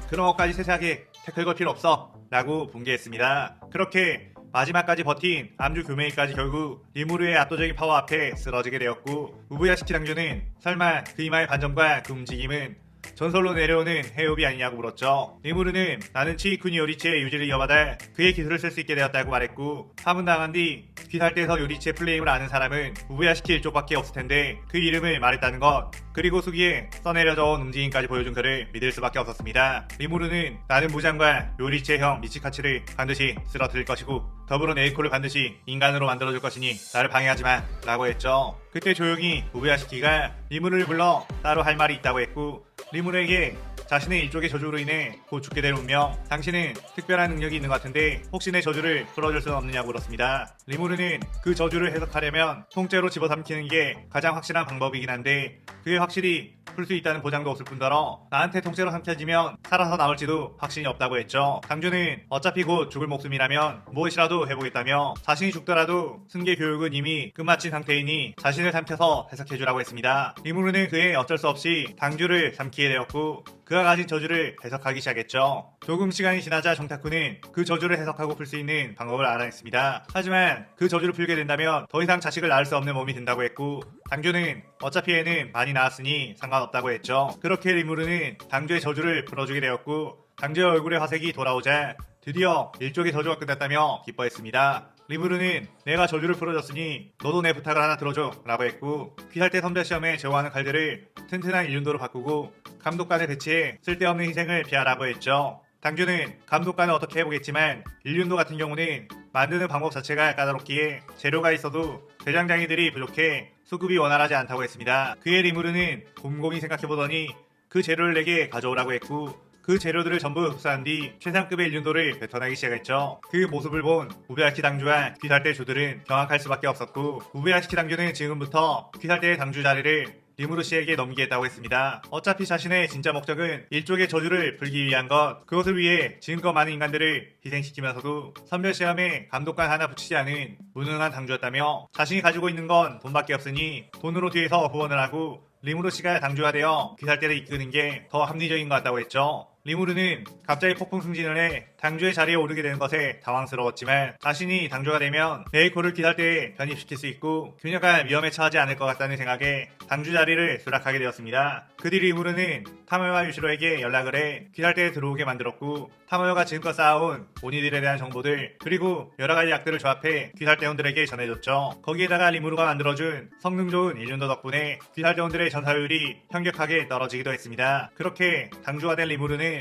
A: 그런 것까지 세세하게 태클 걸 필요 없어 라고 분개했습니다. 그렇게 마지막까지 버틴 암주 교메이까지 결국 리무르의 압도적인 파워 앞에 쓰러지게 되었고, 우부야시키 당주는 설마 그 이마의 반점과 그 움직임은 전설로 내려오는 해협이 아니냐고 물었죠. 리무르는 나는 치이쿠니 요리치의 유지를 이어받아 그의 기술을 쓸 수 있게 되었다고 말했고, 파문당한 뒤 귀살대에서 요리치의 플레임을 아는 사람은 우부야시키 일족밖에 없을 텐데 그 이름을 말했다는 것, 그리고 수기에 써내려져 온 움직임까지 보여준 그를 믿을 수밖에 없었습니다. 리무르는 나는 무장과 요리치의 형 미치카츠를 반드시 쓰러뜨릴 것이고 더불어 네이코를 반드시 인간으로 만들어줄 것이니 나를 방해하지마 라고 했죠. 그때 조용히 우부야시키가 리무르를 불러 따로 할 말이 있다고 했고, 리무르에게 자신의 일족의 저주로 인해 곧 죽게 될 운명, 당신은 특별한 능력이 있는 것 같은데 혹시 내 저주를 풀어줄 수는 없느냐고 물었습니다. 리무르는 그 저주를 해석하려면 통째로 집어삼키는 게 가장 확실한 방법이긴 한데 그게 확실히 풀 수 있다는 보장도 없을 뿐더러 나한테 통째로 삼켜지면 살아서 나올지도 확신이 없다고 했죠. 당주는 어차피 곧 죽을 목숨이라면 무엇이라도 해보겠다며 자신이 죽더라도 승계 교육은 이미 끝마친 상태이니 자신을 삼켜서 해석해주라고 했습니다. 리무르는 그의 어쩔 수 없이 당주를 삼키게 되었고 그가 가진 저주를 해석하기 시작했죠. 조금 시간이 지나자 정타쿠는 그 저주를 해석하고 풀 수 있는 방법을 알아냈습니다. 하지만 그 저주를 풀게 된다면 더 이상 자식을 낳을 수 없는 몸이 된다고 했고 당주는 어차피 애는 많이 낳았으니 상관없다고 했죠. 그렇게 리무르는 당주의 저주를 풀어주게 되었고 당주의 얼굴에 화색이 돌아오자 드디어 일족의 저주가 끝났다며 기뻐했습니다. 리무르는 내가 저주를 풀어줬으니 너도 내 부탁을 하나 들어줘 라고 했고 귀할 때 선별 시험에 제어하는 칼들을 튼튼한 일륜도로 바꾸고 감독관을 배치해 쓸데없는 희생을 피하라고 했죠. 당주는 감독관을 어떻게 해보겠지만 일륜도 같은 경우는 만드는 방법 자체가 까다롭기에 재료가 있어도 대장장이들이 부족해 수급이 원활하지 않다고 했습니다. 그의 리무르는 곰곰이 생각해보더니 그 재료를 내게 가져오라고 했고 그 재료들을 전부 흡수한 뒤 최상급의 일륜도를 뱉어내기 시작했죠. 그 모습을 본 우베야키 당주와 귀살대 주들은 경악할 수밖에 없었고 우베야키 당주는 지금부터 귀살대의 당주 자리를 리무르 씨에게 넘기겠다고 했습니다. 어차피 자신의 진짜 목적은 일족의 저주를 풀기 위한 것, 그것을 위해 지금껏 많은 인간들을 희생시키면서도 선별시험에 감독관 하나 붙이지 않은 무능한 당주였다며 자신이 가지고 있는 건 돈밖에 없으니 돈으로 뒤에서 후원을 하고 리무르 씨가 당주가 되어 귀살대를 이끄는 게 더 합리적인 것 같다고 했죠. 리무르는 갑자기 폭풍 승진을 해 당주의 자리에 오르게 되는 것에 당황스러웠지만 자신이 당주가 되면 레이코를 귀살대에 편입시킬 수 있고 그녀가 위험에 처하지 않을 것 같다는 생각에 당주 자리를 수락하게 되었습니다. 그 뒤 리무르는 타마요와 유시로에게 연락을 해 귀살대에 들어오게 만들었고 타마요가 지금껏 쌓아온 오니들에 대한 정보들 그리고 여러가지 약들을 조합해 귀살대원들에게 전해줬죠. 거기에다가 리무르가 만들어준 성능 좋은 일륜도 덕분에 귀살대원들의 전사율이 현격하게 떨어지기도 했습니다. 그렇게 당주가 된 리무르는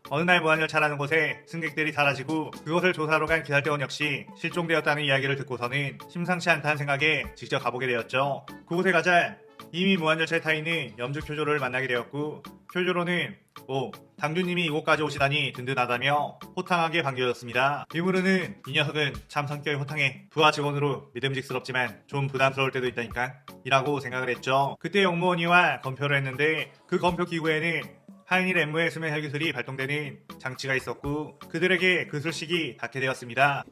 A: 어느 날 무한열차라는 곳에 승객들이 사라지고 그것을 조사하러 간 기살대원 역시 실종되었다는 이야기를 듣고서는 심상치 않다는 생각에 직접 가보게 되었죠. 그곳에 가자 이미 무한열차에 타있는 염주교조로를 만나게 되었고 교조로는 당주님이 이곳까지 오시다니 든든하다며 호탕하게 반겨줬습니다. 리무르는 이 녀석은 참 성격이 호탕해 부하 직원으로 믿음직스럽지만 좀 부담스러울 때도 있다니까 이라고 생각을 했죠. 그때 영무원이와 검표를 했는데 그 검표 기구에는 하인일 엠무의 수면 혈기술이 발동되는 장치가 있었고 그들에게 그 술식이 닿게 되었습니다.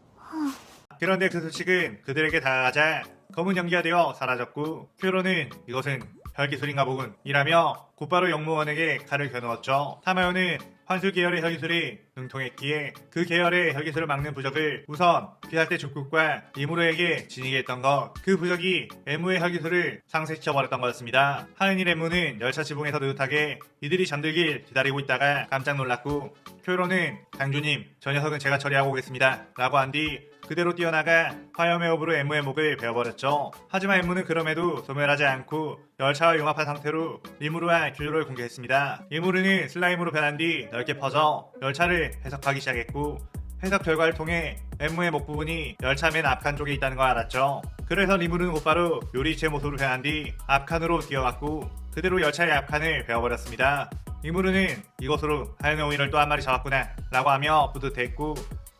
A: 그런데 그 술식은 그들에게 다가가자 검은 연기가 되어 사라졌고 큐로는 이것은 혈기술인가 보군 이라며 곧바로 영무원에게 칼을 겨누었죠. 타마요는 환술 계열의 혈기술이 능통했기에 그 계열의 혈기술을 막는 부적을 우선 귀살대 죽국과 리무르에게 지니게 했던 것, 그 부적이 엠무의 혈기술을 상쇄시켜버렸던 거였습니다. 하은일 엠무는 열차 지붕에서 느긋하게 이들이 잠들길 기다리고 있다가 깜짝 놀랐고 큐로는 당주님 저 녀석은 제가 처리하고 오겠습니다 라고 한 뒤 그대로 뛰어나가 화염의 호흡으로 엠무의 목을 베어버렸죠. 하지만 엠무는 그럼에도 소멸하지 않고 열차와 융합한 상태로 리무르와 교조를 공격했습니다. 리무르는 슬라임으로 변한 뒤 넓게 퍼져 열차를 해석하기 시작했고 해석 결과를 통해 엠무의 목 부분이 열차 맨 앞칸 쪽에 있다는 걸 알았죠. 그래서 리무르는 곧바로 요리체 모습으로 변한 뒤 앞칸으로 뛰어갔고 그대로 열차의 앞칸을 베어버렸습니다. 리무르는 이것으로 하얀 오이를 또 한 마리 잡았구나 라고 하며 뿌듯했고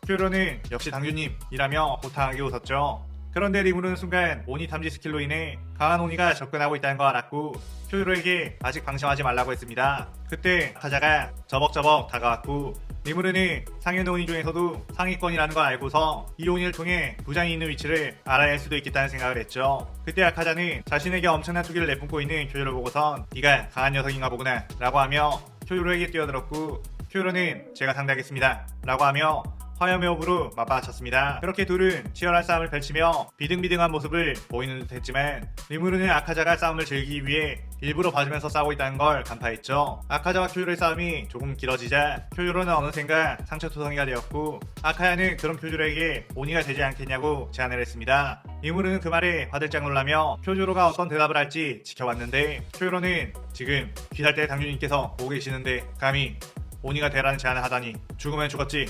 A: 큐로는 역시 당주님이라며 호탕하게 웃었죠. 그런데 리무르는 순간 오니 탐지 스킬로 인해 강한 오니가 접근하고 있다는 걸 알았고 큐로에게 아직 방심하지 말라고 했습니다. 그때 아카자가 저벅저벅 다가왔고 리무르는 상현 오니 중에서도 상위권이라는 걸 알고서 이 오니를 통해 부장이 있는 위치를 알아낼 수도 있겠다는 생각을 했죠. 그때 아카자는 자신에게 엄청난 투기를 내뿜고 있는 큐로를 보고선 네가 강한 녀석인가 보구나 라고 하며 큐로에게 뛰어들었고 큐로는 제가 상대하겠습니다 라고 하며 화염의 호흡으로 맞받아쳤습니다. 그렇게 둘은 치열한 싸움을 펼치며 비등비등한 모습을 보이는 듯 했지만 리무르는 아카자가 싸움을 즐기기 위해 일부러 봐주면서 싸우고 있다는 걸 간파했죠. 아카자와 큐유로의 싸움이 조금 길어지자 큐유로는 어느샌가 상처투성이가 되었고 아카야는 그런 큐유로에게 오니가 되지 않겠냐고 제안을 했습니다. 리무르는 그 말에 화들짝 놀라며 큐유로가 어떤 대답을 할지 지켜봤는데 큐유로는 지금 귀살대 당주님께서 보고 계시는데 감히 오니가 되라는 제안을 하다니 죽으면 죽었지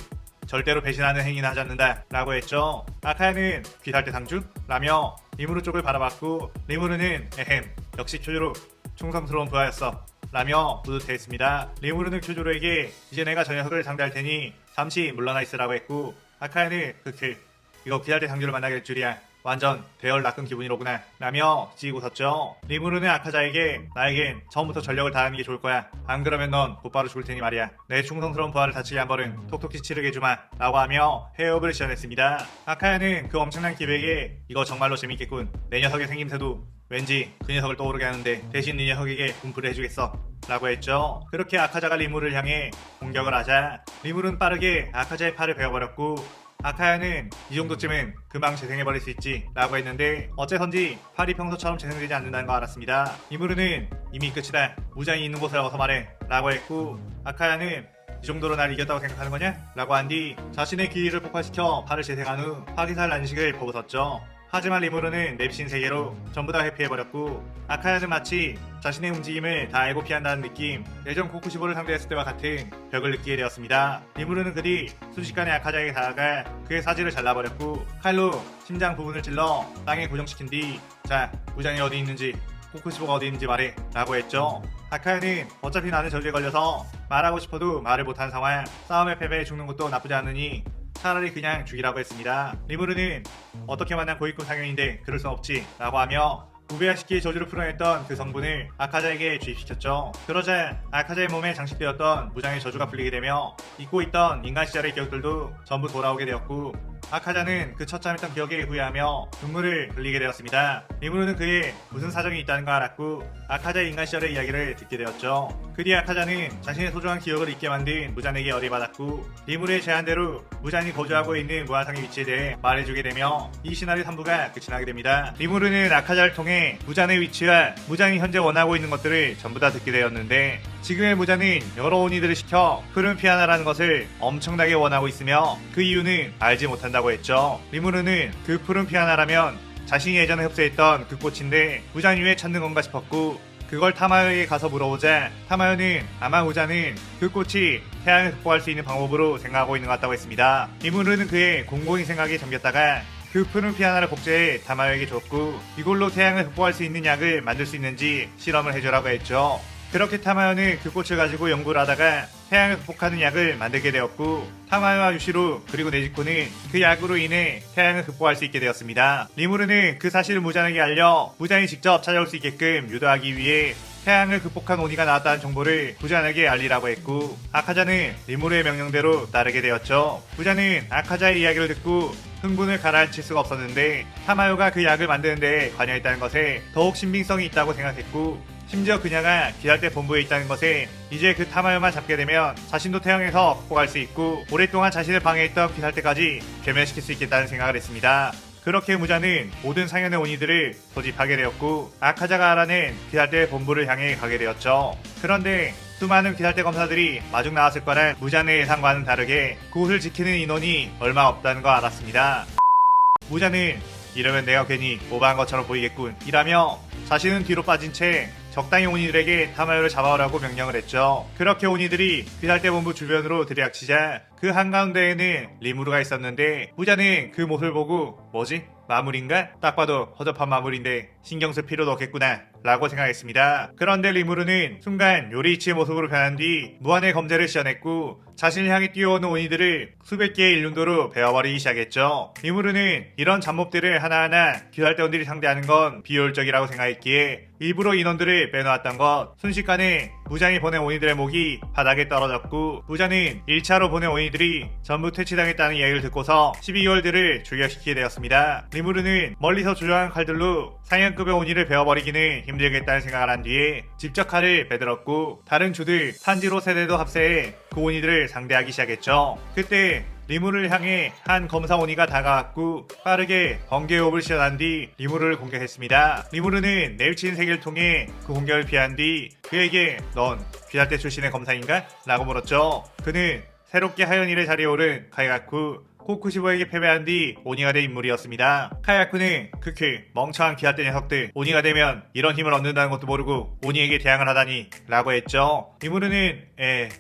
A: 절대로 배신하는 행위는 하지 않는다 라고 했죠. 아카야는 귀살대 당주? 라며 리무르 쪽을 바라봤고 리무르는 에헴 역시 큐조로 충성스러운 부하였어 라며 뿌듯해했습니다. 리무르는 큐조로에게 이제 내가 저 녀석을 상대할 테니 잠시 물러나 있으라고 했고 아카야는 크크 이거 귀살대 당주를 만나게 될 줄이야 완전 대열 낚은 기분이로구나 라며 지고 섰죠. 리무르는 아카자에게 나에겐 처음부터 전력을 다하는 게 좋을 거야. 안 그러면 넌 곧바로 죽을 테니 말이야. 내 충성스러운 부하를 다치게 한 벌은 톡톡히 치르게 해주마 라고 하며 해협을 시연했습니다. 아카야는 그 엄청난 기백에 이거 정말로 재밌겠군. 내 녀석의 생김새도 왠지 그 녀석을 떠오르게 하는데 대신 네 녀석에게 분풀을 해주겠어 라고 했죠. 그렇게 아카자가 리무를 향해 공격을 하자 리무는 빠르게 아카자의 팔을 베어버렸고 아카야는 이 정도쯤은 금방 재생해버릴 수 있지 라고 했는데 어째선지 팔이 평소처럼 재생되지 않는다는 거 알았습니다. 리무르는 이미 끝이다. 무장이 있는 곳을 어서 말해 라고 했고 아카야는 이 정도로 날 이겼다고 생각하는 거냐? 라고 한 뒤 자신의 기의를 폭발시켜 팔을 재생한 후 화기살 난식을 벗었죠. 하지만 리무르는 냅신 세계로 전부 다 회피해버렸고 아카야는 마치 자신의 움직임을 다 알고 피한다는 느낌, 예전 코쿠시보를 상대했을 때와 같은 벽을 느끼게 되었습니다. 리무르는 그 뒤 순식간에 아카자에게 다가가 그의 사지를 잘라버렸고 칼로 심장 부분을 찔러 땅에 고정시킨 뒤 자, 무장이 어디 있는지 코쿠시보가 어디 있는지 말해 라고 했죠. 아카야는 어차피 나는 저주에 걸려서 말하고 싶어도 말을 못하는 상황, 싸움에 패배해 죽는 것도 나쁘지 않으니 차라리 그냥 죽이라고 했습니다. 리무르는 어떻게 만난 고위급 상현인데 그럴 순 없지 라고 하며 우베야시키의 저주를 풀어냈던 그 성분을 아카자에게 주입시켰죠. 그러자 아카자의 몸에 장식되었던 무장의 저주가 풀리게 되며 잊고 있던 인간 시절의 기억들도 전부 돌아오게 되었고 아카자는 그 처참했던 기억에 후회하며 눈물을 흘리게 되었습니다. 리무르는 그의 무슨 사정이 있다는 걸 알았고 아카자의 인간 시절의 이야기를 듣게 되었죠. 그 뒤 아카자는 자신의 소중한 기억을 잊게 만든 무잔에게 열의받았고 리무르의 제안대로 무잔이 거주하고 있는 무한상의 위치에 대해 말해주게 되며 이 시나리오 3부가 끝이 나게 됩니다. 리무르는 아카자를 통해 무잔의 위치와 무잔이 현재 원하고 있는 것들을 전부 다 듣게 되었는데 지금의 무잔은 여러 오니들을 시켜 푸른 피아나라는 것을 엄청나게 원하고 있으며 그 이유는 알지 못한다고 했죠. 리무르는 그 푸른 피아나라면 자신이 예전에 흡수했던 그 꽃인데 무잔 위에 찾는 건가 싶었고 그걸 타마요에게 가서 물어보자 타마요는 아마 무잔은 그 꽃이 태양을 극복할 수 있는 방법으로 생각하고 있는 것 같다고 했습니다. 리무르는 그의 공공의 생각에 잠겼다가 그 푸른 피아나를 복제해 타마요에게 줬고 이걸로 태양을 극복할 수 있는 약을 만들 수 있는지 실험을 해주라고 했죠. 그렇게 타마요는 그 꽃을 가지고 연구를 하다가 태양을 극복하는 약을 만들게 되었고 타마요와 유시로 그리고 네지코는 그 약으로 인해 태양을 극복할 수 있게 되었습니다. 리무르는 그 사실을 무잔에게 알려 무잔이 직접 찾아올 수 있게끔 유도하기 위해 태양을 극복한 오니가 나왔다는 정보를 무잔에게 알리라고 했고 아카자는 리무르의 명령대로 따르게 되었죠. 무잔은 아카자의 이야기를 듣고 흥분을 가라앉힐 수가 없었는데 타마요가 그 약을 만드는 데 관여했다는 것에 더욱 신빙성이 있다고 생각했고 심지어 그녀가 기살대 본부에 있다는 것에 이제 그 타마요만 잡게 되면 자신도 태양에서 극복할 수 있고 오랫동안 자신을 방해했던 기살대까지 괴멸시킬 수 있겠다는 생각을 했습니다. 그렇게 무자는 모든 상현의 오니들을 소집하게 되었고 아카자가 알아낸 기살대의 본부를 향해 가게 되었죠. 그런데 수많은 기살대 검사들이 마중 나왔을 거란 무자의 예상과는 다르게 그곳을 지키는 인원이 얼마 없다는 거 알았습니다. 무자는 이러면 내가 괜히 오버한 것처럼 보이겠군 이라며 자신은 뒤로 빠진 채 적당히 오니들에게 타마요를 잡아오라고 명령을 했죠. 그렇게 오니들이 귀살대 본부 주변으로 들이닥치자 그 한가운데에는 리무르가 있었는데 무자는 그 모습을 보고 뭐지? 마물인가? 딱 봐도 허접한 마물인데 신경 쓸 필요도 없겠구나 라고 생각했습니다. 그런데 리무르는 순간 요리이치의 모습으로 변한 뒤 무한의 검제를 시전했고 자신을 향해 뛰어오는 오니들을 수백 개의 일륜도로 베어버리기 시작했죠. 리무르는 이런 잡몹들을 하나하나 귀살대원들이 상대하는 건 비효율적이라고 생각했기에 일부러 인원들을 빼놓았던 것. 순식간에 무장이 보낸 오니들의 목이 바닥에 떨어졌고 무자는 1차로 보낸 오니들이 전부 퇴치당했다는 이야기를 듣고서 12개월들을 출격시키게 되었습니다. 리무르는 멀리서 조종한 칼들로 상현급의 오니를 베어버리기는 힘들겠다는 생각을 한 뒤에 직접 칼을 베들었고 다른 주들 탄지로 세대도 합세해 그 오니들을 상대하기 시작했죠. 그때 리무르를 향해 한 검사 오니가 다가왔고 빠르게 번개호흡을 시전한 뒤 리무르를 공격했습니다. 리무르는 내우친 세계를 통해 그 공격을 피한 뒤 그에게 넌 귀살대 출신의 검사인가? 라고 물었죠. 그는 새롭게 하연일의 자리에 오른 카이가쿠 코쿠시보에게 패배한 뒤 오니가 된 인물이었습니다. 카야쿠는 크크 멍청한 기아떼 녀석들 오니가 되면 이런 힘을 얻는다는 것도 모르고 오니에게 대항을 하다니 라고 했죠. 리무르는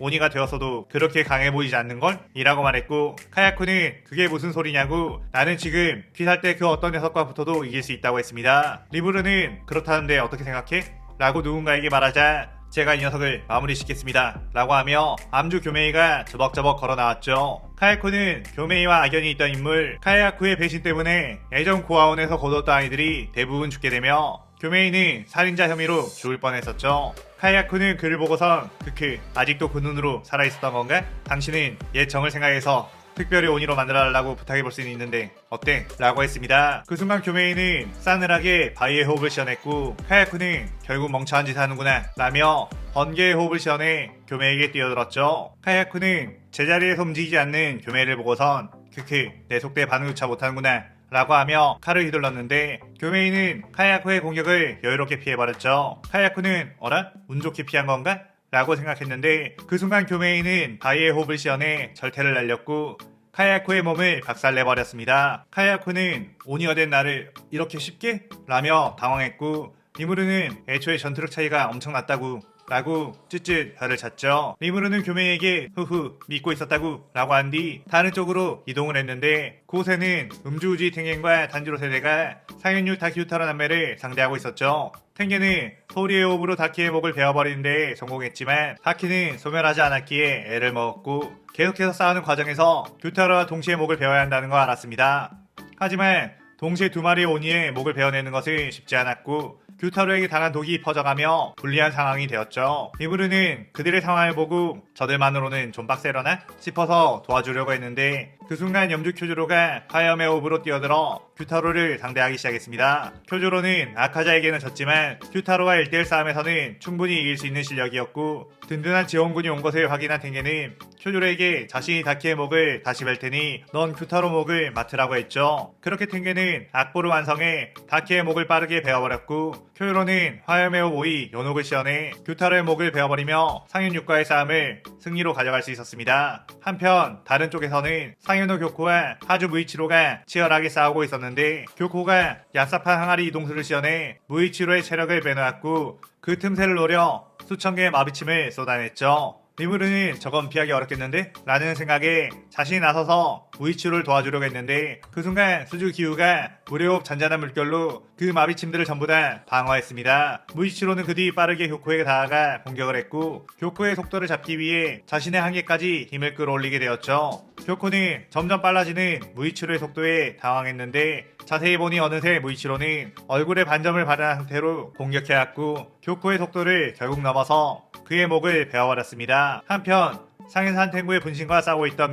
A: 오니가 되었어도 그렇게 강해 보이지 않는걸? 이라고 말했고 카야쿠는 그게 무슨 소리냐고 나는 지금 귀살대 그 어떤 녀석과 붙어도 이길 수 있다고 했습니다. 리무르는 그렇다는데 어떻게 생각해? 라고 누군가에게 말하자 제가 이 녀석을 마무리 짓겠습니다 라고 하며 암주 교메이가 저벅저벅 걸어 나왔죠. 카야쿠는 교메이와 악연이 있던 인물 카야쿠의 배신 때문에 예전 고아원에서 거뒀던 아이들이 대부분 죽게 되며 교메이는 살인자 혐의로 죽을 뻔했었죠. 카야쿠는 그를 보고선 크크 아직도 그 눈으로 살아있었던 건가? 당신은 옛 정을 생각해서 특별히 온이로 만들어달라고 부탁해볼 수는 있는데 어때? 라고 했습니다. 그 순간 교메이는 싸늘하게 바위의 호흡을 시원했고 카야쿠는 결국 멍청한 짓 하는구나 라며 번개의 호흡을 시원해 교메이에게 뛰어들었죠. 카야쿠는 제자리에서 움직이지 않는 교메이를 보고선 크크 내 속대에 반응조차 못하는구나 라고 하며 칼을 휘둘렀는데 교메이는 카야쿠의 공격을 여유롭게 피해버렸죠. 카야쿠는 어라? 운 좋게 피한 건가? 라고 생각했는데 그 순간 교메이는 바위의 호흡을 시원해 절퇴를 날렸고 카야쿠의 몸을 박살내버렸습니다. 카야쿠는 오니가 된 나를 이렇게 쉽게? 라며 당황했고 리무르는 애초에 전투력 차이가 엄청났다고 라고 쯧쯧 혀를 찼죠. 리무르는 교메이에게 후후 믿고 있었다고 라고 한 뒤 다른 쪽으로 이동을 했는데 그곳에는 음주우지 탱겐과 단지로 세대가 상현유 다키우타로 남매를 상대하고 있었죠. 탱겐은 소리의 호흡으로 다키의 목을 베어버리는데 성공했지만 다키는 소멸하지 않았기에 애를 먹었고 계속해서 싸우는 과정에서 규타로와 동시에 목을 베어야 한다는 거 알았습니다. 하지만 동시에 두 마리의 오니의 목을 베어내는 것은 쉽지 않았고 규타로에게 당한 독이 퍼져가며 불리한 상황이 되었죠. 리무르는 그들의 상황을 보고 저들만으로는 좀 빡세려나 싶어서 도와주려고 했는데 그 순간 염주 쿄조로가 화염의 호흡으로 뛰어들어 규타로를 상대하기 시작했습니다. 쿄조로는 아카자에게는 졌지만 규타로와 1대1 싸움에서는 충분히 이길 수 있는 실력이었고 든든한 지원군이 온 것을 확인한 탱겐은 쿄조로에게 자신이 다키의 목을 다시 벨 테니 넌 규타로 목을 맡으라고 했죠. 그렇게 탱겐은 악보를 완성해 다키의 목을 빠르게 베어버렸고 쿄조로는 화염의 호흡 5위 연옥을 시연해 규타로의 목을 베어버리며 상윤육과의 싸움을 승리로 가져갈 수 있었습니다. 한편 다른 쪽에서는 상윤호 교코와 하주 무이치로가 치열하게 싸우고 있었는데 교코가 얍삽한 항아리 이동수를 시연해 무이치로의 체력을 빼놓았고 그 틈새를 노려 수천 개의 마비침을 쏟아냈죠. 리무르는 저건 피하기 어렵겠는데? 라는 생각에 자신이 나서서 무이치로를 도와주려고 했는데 그 순간 수주 기우가 무료업 잔잔한 물결로 그 마비침들을 전부 다 방어했습니다. 무이치로는 그 뒤 빠르게 교코에게 다가가 공격을 했고 교코의 속도를 잡기 위해 자신의 한계까지 힘을 끌어올리게 되었죠. 교코는 점점 빨라지는 무이치로의 속도에 당황했는데 자세히 보니 어느새 무이치로는 얼굴에 반점을 받은 상태로 공격해왔고 교코의 속도를 결국 넘어서 그의 목을 베어버렸습니다. 한편 상해사 한탱구의 분신과 싸우고 있던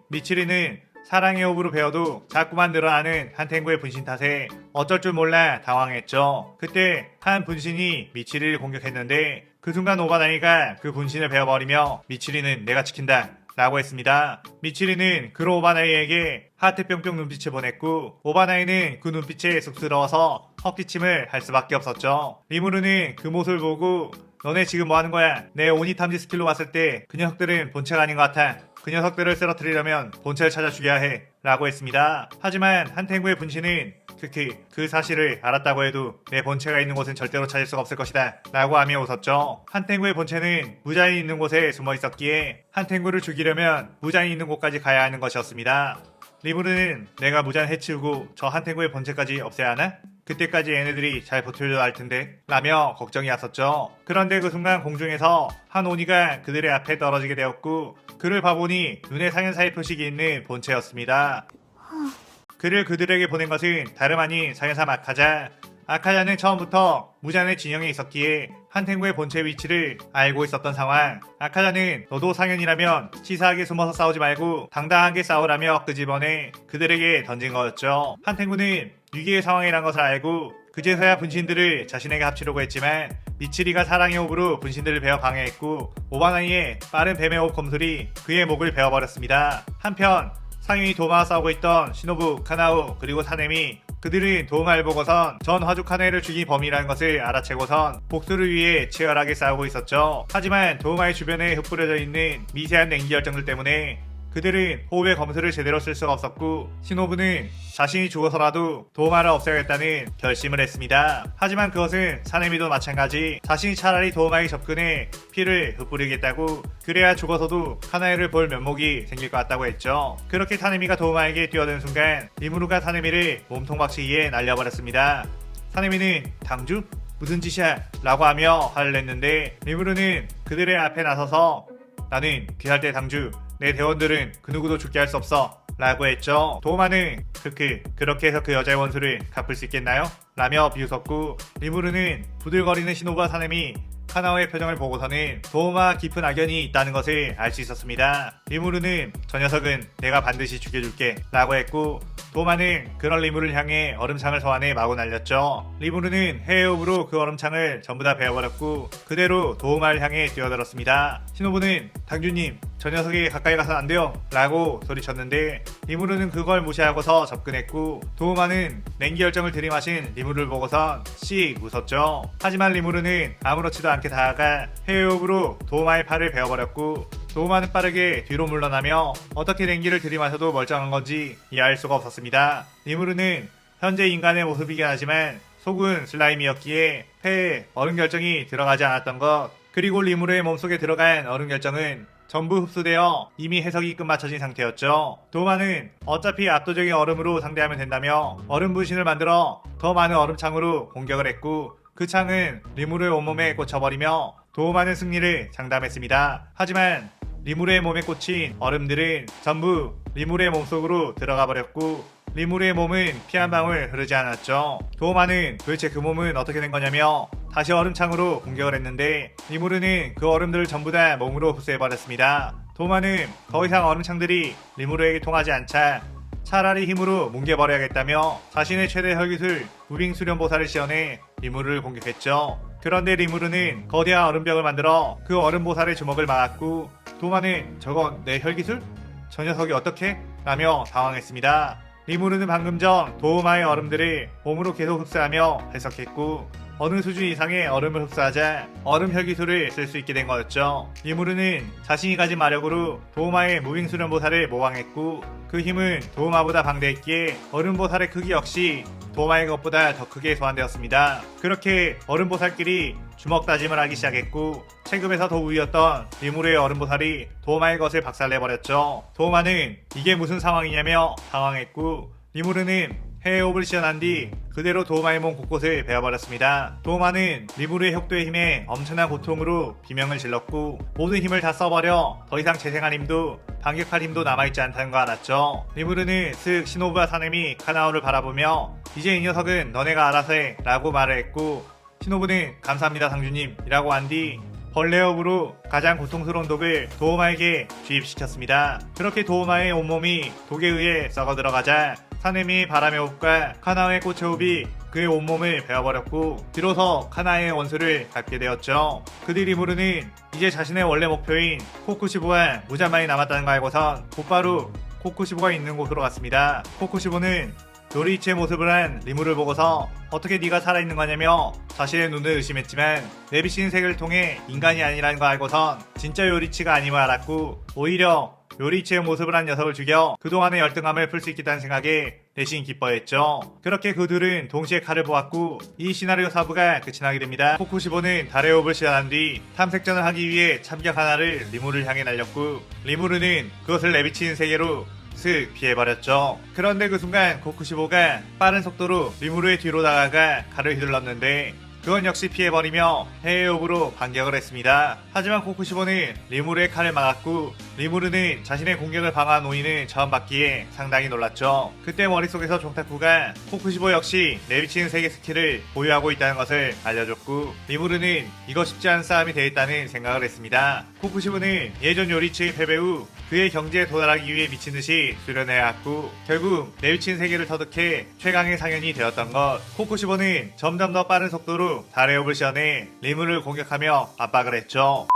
A: 미치리는 사랑의 호흡으로 베어도 자꾸만 늘어나는 한탱구의 분신 탓에 어쩔 줄 몰라 당황했죠. 그때 한 분신이 미치리를 공격했는데 그 순간 오바나이가 그 분신을 베어버리며 미치리는 내가 지킨다 라고 했습니다. 미치리는 그로 오바나이에게 하트 뿅뿅 눈빛을 보냈고 오바나이는 그 눈빛에 쑥스러워서 헛기침을 할 수밖에 없었죠. 리무르는 그 모습을 보고 너네 지금 뭐하는 거야? 내 오니 탐지 스킬로 왔을 때 그 녀석들은 본체가 아닌 것 같아. 그 녀석들을 쓰러뜨리려면 본체를 찾아 죽여야 해 라고 했습니다. 하지만 한탱구의 분신은 그 사실을 알았다고 해도 내 본체가 있는 곳은 절대로 찾을 수가 없을 것이다 라고 하며 웃었죠. 한탱구의 본체는 무자인이 있는 곳에 숨어 있었기에 한탱구를 죽이려면 무자인이 있는 곳까지 가야 하는 것이었습니다. 리무르는 내가 무자인 해치우고 저 한탱구의 본체까지 없애야 하나? 그때까지 얘네들이 잘 버텨줘야 할 텐데 라며 걱정이 왔었죠. 그런데 그 순간 공중에서 한 오니가 그들의 앞에 떨어지게 되었고 그를 봐보니 눈에 상현사의 표식이 있는 본체였습니다. 그를 그들에게 보낸 것은 다름 아닌 상현사 아카자는 처음부터 무자인의 진영에 있었기에 한탱구의 본체 위치를 알고 있었던 상황. 아카자는 너도 상현이라면 치사하게 숨어서 싸우지 말고 당당하게 싸우라며 끄집어내 그들에게 던진 거였죠. 한탱구는 위기의 상황이란 것을 알고 그제서야 분신들을 자신에게 합치려고 했지만 미치리가 사랑의 호흡으로 분신들을 베어 방해했고 오바나이의 빠른 뱀의 호흡 검술이 그의 목을 베어버렸습니다. 한편 상윤이 도마와 싸우고 있던 시노부, 카나우 그리고 사네미 그들은 도마를 보고선 전 화주 카네를 죽인 범인이라는 것을 알아채고선 복수를 위해 치열하게 싸우고 있었죠. 하지만 도마의 주변에 흩뿌려져 있는 미세한 냉기 열정들 때문에 그들은 호흡의 검술을 제대로 쓸 수가 없었고 시노부는 자신이 죽어서라도 도마를 없애야겠다는 결심을 했습니다. 하지만 그것은 사네미도 마찬가지 자신이 차라리 도마에 접근해 피를 흩뿌리겠다고 그래야 죽어서도 카나에를 볼 면목이 생길 것 같다고 했죠. 그렇게 사네미가 도마에게 뛰어든 순간 리무르가 사네미를 몸통 박치기에 날려버렸습니다. 사네미는 당주? 무슨 짓이야 라고 하며 화를 냈는데 리무르는 그들의 앞에 나서서 나는 귀할대 당주 내 대원들은 그 누구도 죽게 할 수 없어 라고 했죠. 도마는 크크 그렇게 해서 그 여자의 원수를 갚을 수 있겠나요? 라며 비웃었고 리무르는 부들거리는 시노부와 사nem이 카나오의 표정을 보고서는 도마와 깊은 악연이 있다는 것을 알 수 있었습니다. 리무르는 저 녀석은 내가 반드시 죽여줄게 라고 했고 도마는 그런 리무를 향해 얼음창을 소환해 마구 날렸죠. 리무르는 해외호흡으로 그 얼음창을 전부 다 베어버렸고 그대로 도마를 향해 뛰어들었습니다. 시노부는 당주님 저 녀석이 가까이 가선 안 돼요 라고 소리쳤는데 리무르는 그걸 무시하고서 접근했고 도마는 냉기 열정을 들이마신 리무르를 보고선 씩 웃었죠. 하지만 리무르는 아무렇지도 않게 다가가 해외호흡으로 도마의 팔을 베어버렸고 도마는 빠르게 뒤로 물러나며 어떻게 냉기를 들이마셔도 멀쩡한 건지 이해할 수가 없었습니다. 리무르는 현재 인간의 모습이긴 하지만 속은 슬라임이었기에 폐에 얼음 결정이 들어가지 않았던 것 그리고 리무르의 몸속에 들어간 얼음 결정은 전부 흡수되어 이미 해석이 끝마쳐진 상태였죠. 도마는 어차피 압도적인 얼음으로 상대하면 된다며 얼음 분신을 만들어 더 많은 얼음창으로 공격을 했고 그 창은 리무르의 온몸에 꽂혀버리며 도마는 승리를 장담했습니다. 하지만 리무르의 몸에 꽂힌 얼음들은 전부 리무르의 몸속으로 들어가 버렸고 리무르의 몸은 피 한 방울 흐르지 않았죠. 도마는 도대체 그 몸은 어떻게 된 거냐며 다시 얼음창으로 공격을 했는데 리무르는 그 얼음들을 전부 다 몸으로 흡수해버렸습니다. 도마는 더 이상 얼음창들이 리무르에게 통하지 않자 차라리 힘으로 뭉개버려야겠다며 자신의 최대 혈기술 무빙 수련보살을 시연해 리무르를 공격했죠. 그런데 리무르는 거대한 얼음벽을 만들어 그 얼음보살의 주먹을 막았고 도마는 저건 내 혈기술? 저 녀석이 어떻게? 라며 당황했습니다. 리무르는 방금 전 도마의 얼음들을 몸으로 계속 흡수하며 해석했고 어느 수준 이상의 얼음을 흡수하자 얼음 혈기술을 쓸 수 있게 된 거였죠. 리무르는 자신이 가진 마력으로 도마의 무빙 수련보살을 모방했고 그 힘은 도마보다 방대했기에 얼음보살의 크기 역시 도마의 것보다 더 크게 소환되었습니다. 그렇게 얼음보살끼리 주먹 다짐을 하기 시작했고 체급에서 더 우위였던 리무르의 얼음보살이 도마의 것을 박살내버렸죠. 도마는 이게 무슨 상황이냐며 당황했고 리무르는 해외호흡을 시연한 뒤 그대로 도마의 몸 곳곳을 베어버렸습니다. 도마는 리무르의 혁도의 힘에 엄청난 고통으로 비명을 질렀고 모든 힘을 다 써버려 더 이상 재생할 힘도 반격할 힘도 남아있지 않다는 거 알았죠. 리무르는 쓱 시노부와 사넴이 카나오를 바라보며 이제 이 녀석은 너네가 알아서 해 라고 말을 했고 시노부는 감사합니다 상주님 이라고 한 뒤 벌레호흡으로 가장 고통스러운 독을 도마에게 주입시켰습니다. 그렇게 도마의 온몸이 독에 의해 썩어 들어가자 사넴이 바람의 호흡과 카나오의 꽃의 호흡이 그의 온몸을 베어버렸고 비로소 카나의 원수를 갚게 되었죠. 그들이 리무르는 이제 자신의 원래 목표인 코쿠시보와 무자만이 남았다는 걸 알고선 곧바로 코쿠시보가 있는 곳으로 갔습니다. 코쿠시보는 요리이치의 모습을 한 리무를 보고서 어떻게 네가 살아있는 거냐며 자신의 눈을 의심했지만 내비치는 세계를 통해 인간이 아니라는 걸 알고선 진짜 요리치가 아님을 알았고 오히려 요리치의 모습을 한 녀석을 죽여 그동안의 열등감을 풀 수 있겠다는 생각에 대신 기뻐했죠. 그렇게 그 둘은 동시에 칼을 보았고 이 시나리오 4부가 끝이 나게 됩니다. 코쿠시보는 달의 호흡을 시연한 뒤 탐색전을 하기 위해 참격 하나를 리무를 향해 날렸고 리무르는 그것을 내비치는 세계로 슥 피해버렸죠. 그런데 그 순간 코쿠시보가 빠른 속도로 리무르의 뒤로 다가가 칼을 휘둘렀는데 그건 역시 피해버리며 해외호흡으로 반격을 했습니다. 하지만 코쿠시보는 리무르의 칼을 막았고 리무르는 자신의 공격을 방어한 노인을 처음 봤기에 상당히 놀랐죠. 그때 머릿속에서 종타쿠가 코쿠시보 역시 내비치는 세계 스킬을 보유하고 있다는 것을 알려줬고 리무르는 이거 쉽지 않은 싸움이 되겠다는 생각을 했습니다. 코쿠시보는 예전 요리치의 패배 후 그의 경지에 도달하기 위해 미친듯이 수련해왔고 결국 내비치는 세계를 터득해 최강의 상현이 되었던 것. 코쿠시보는 점점 더 빠른 속도로 달의 호흡을 시연해 리무를 공격하며 압박을 했죠.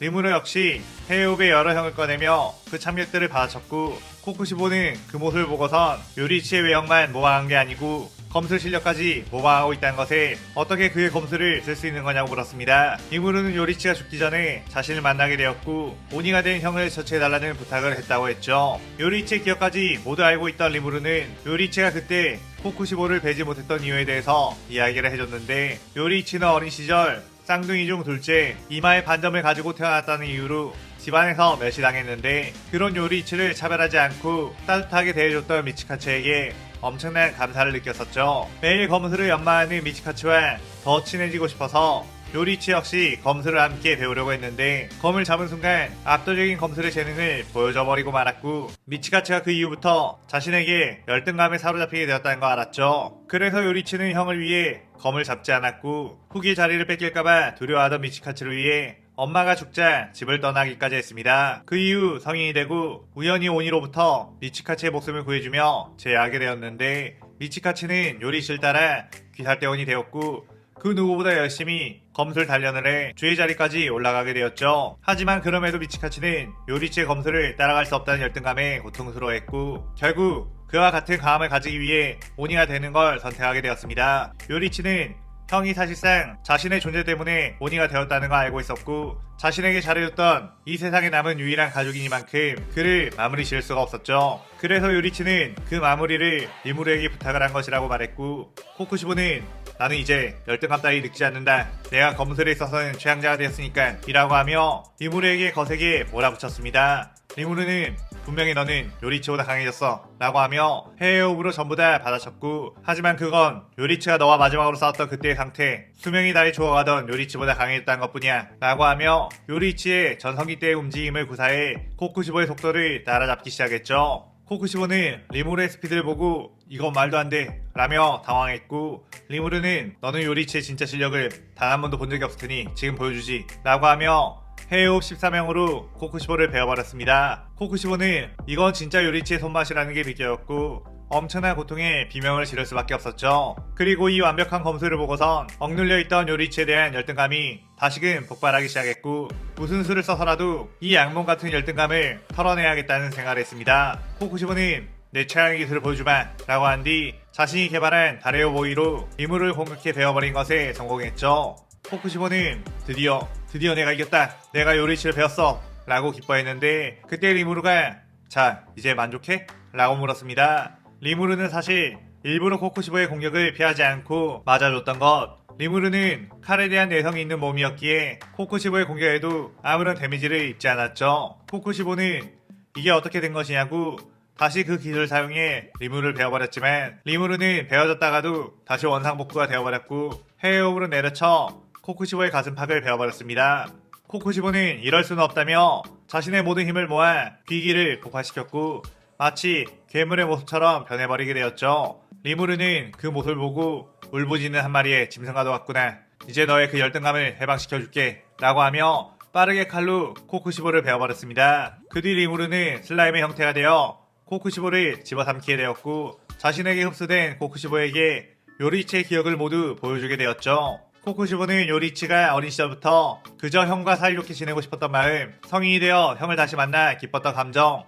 A: 리무르 역시 해외호흡의 여러 형을 꺼내며 그 참격들을 받아쳤고 코쿠시보는 그 모습을 보고선 요리치의 외형만 모방한 게 아니고 검술 실력까지 모방하고 있다는 것에 어떻게 그의 검술을 쓸 수 있는 거냐고 물었습니다. 리무르는 요리치가 죽기 전에 자신을 만나게 되었고 오니가 된 형을 처치해달라는 부탁을 했다고 했죠. 요리치의 기억까지 모두 알고 있던 리무르는 요리치가 그때 코쿠시보를 베지 못했던 이유에 대해서 이야기를 해줬는데 요리치는 어린 시절 쌍둥이 중 둘째 이마에 반점을 가지고 태어났다는 이유로 집안에서 멸시당했는데 그런 요리치를 차별하지 않고 따뜻하게 대해줬던 미치카츠에게 엄청난 감사를 느꼈었죠. 매일 검술을 연마하는 미치카츠와 더 친해지고 싶어서 요리치 역시 검술을 함께 배우려고 했는데 검을 잡은 순간 압도적인 검술의 재능을 보여줘버리고 말았고 미치카츠가 그 이후부터 자신에게 열등감에 사로잡히게 되었다는 거 알았죠. 그래서 요리치는 형을 위해 검을 잡지 않았고 후기 자리를 뺏길까봐 두려워하던 미치카츠를 위해 엄마가 죽자 집을 떠나기까지 했습니다. 그 이후 성인이 되고 우연히 오니로부터 미치카츠의 목숨을 구해주며 제하게 되었는데 미치카츠는 요리치를 따라 귀살대원이 되었고 그 누구보다 열심히 검술 단련을 해 주의 자리까지 올라가게 되었죠. 하지만 그럼에도 미치카츠는 요리치의 검술을 따라갈 수 없다는 열등감에 고통스러워했고 결국 그와 같은 강함을 가지기 위해 오니가 되는 걸 선택하게 되었습니다. 요리치는 형이 사실상 자신의 존재 때문에 오니가 되었다는 걸 알고 있었고 자신에게 잘해줬던 이 세상에 남은 유일한 가족이니만큼 그를 마무리 지을 수가 없었죠. 그래서 요리치는 그 마무리를 리무르에게 부탁을 한 것이라고 말했고 코쿠시보는 나는 이제 열등감 따위 느끼지 않는다. 내가 검술에 있어서는 최강자가 되었으니까 이라고 하며 리무르에게 거세게 몰아붙였습니다. 리무르는 분명히 너는 요리치보다 강해졌어 라고 하며 해외호흡으로 전부 다 받아쳤고 하지만 그건 요리치가 너와 마지막으로 싸웠던 그때의 상태 수명이 다해 죽어가던 요리치보다 강해졌다는 것뿐이야 라고 하며 요리치의 전성기 때의 움직임을 구사해 코쿠시보의 속도를 따라잡기 시작했죠. 코쿠시보는 리무르의 스피드를 보고 이건 말도 안 돼 라며 당황했고 리무르는 너는 요리치의 진짜 실력을 단 한 번도 본 적이 없을 테니 지금 보여주지 라고 하며 해외호흡 13명으로 코쿠시보를 베어버렸습니다. 코쿠시보는 이건 진짜 요리치의 손맛이라는 게 느껴졌고 엄청난 고통에 비명을 지를 수밖에 없었죠. 그리고 이 완벽한 검술을 보고선 억눌려 있던 요리치에 대한 열등감이 다시금 폭발하기 시작했고 무슨 수를 써서라도 이 악몽 같은 열등감을 털어내야겠다는 생각을 했습니다. 코쿠시보는 내 최강의 기술을 보여주마 라고 한 뒤 자신이 개발한 다레오 보이로 리무를 공격해 베어버린 것에 성공했죠. 코쿠시보는 드디어 내가 이겼다. 내가 요리치를 배웠어. 라고 기뻐했는데 그때 리무르가 자 이제 만족해? 라고 물었습니다. 리무르는 사실 일부러 코쿠시보의 공격을 피하지 않고 맞아줬던 것. 리무르는 칼에 대한 내성이 있는 몸이었기에 코쿠시보의 공격에도 아무런 데미지를 입지 않았죠. 코쿠시보는 이게 어떻게 된 것이냐고 다시 그 기술을 사용해 리무르를 베어버렸지만 리무르는 베어졌다가도 다시 원상복구가 되어버렸고 해외호흡으로 내려쳐 코쿠시보의 가슴팍을 베어버렸습니다. 코쿠시보는 이럴 수는 없다며 자신의 모든 힘을 모아 귀기를 폭발시켰고 마치 괴물의 모습처럼 변해버리게 되었죠. 리무르는 그 모습을 보고 울부짖는 한 마리의 짐승과도 같구나. 이제 너의 그 열등감을 해방시켜줄게 라고 하며 빠르게 칼로 코쿠시보를 베어버렸습니다. 그 뒤 리무르는 슬라임의 형태가 되어 코쿠시보를 집어삼키게 되었고 자신에게 흡수된 코쿠시보에게 요리치의 기억을 모두 보여주게 되었죠. 코쿠시보는 요리치가 어린 시절부터 그저 형과 사이좋게 지내고 싶었던 마음, 성인이 되어 형을 다시 만나 기뻤던 감정,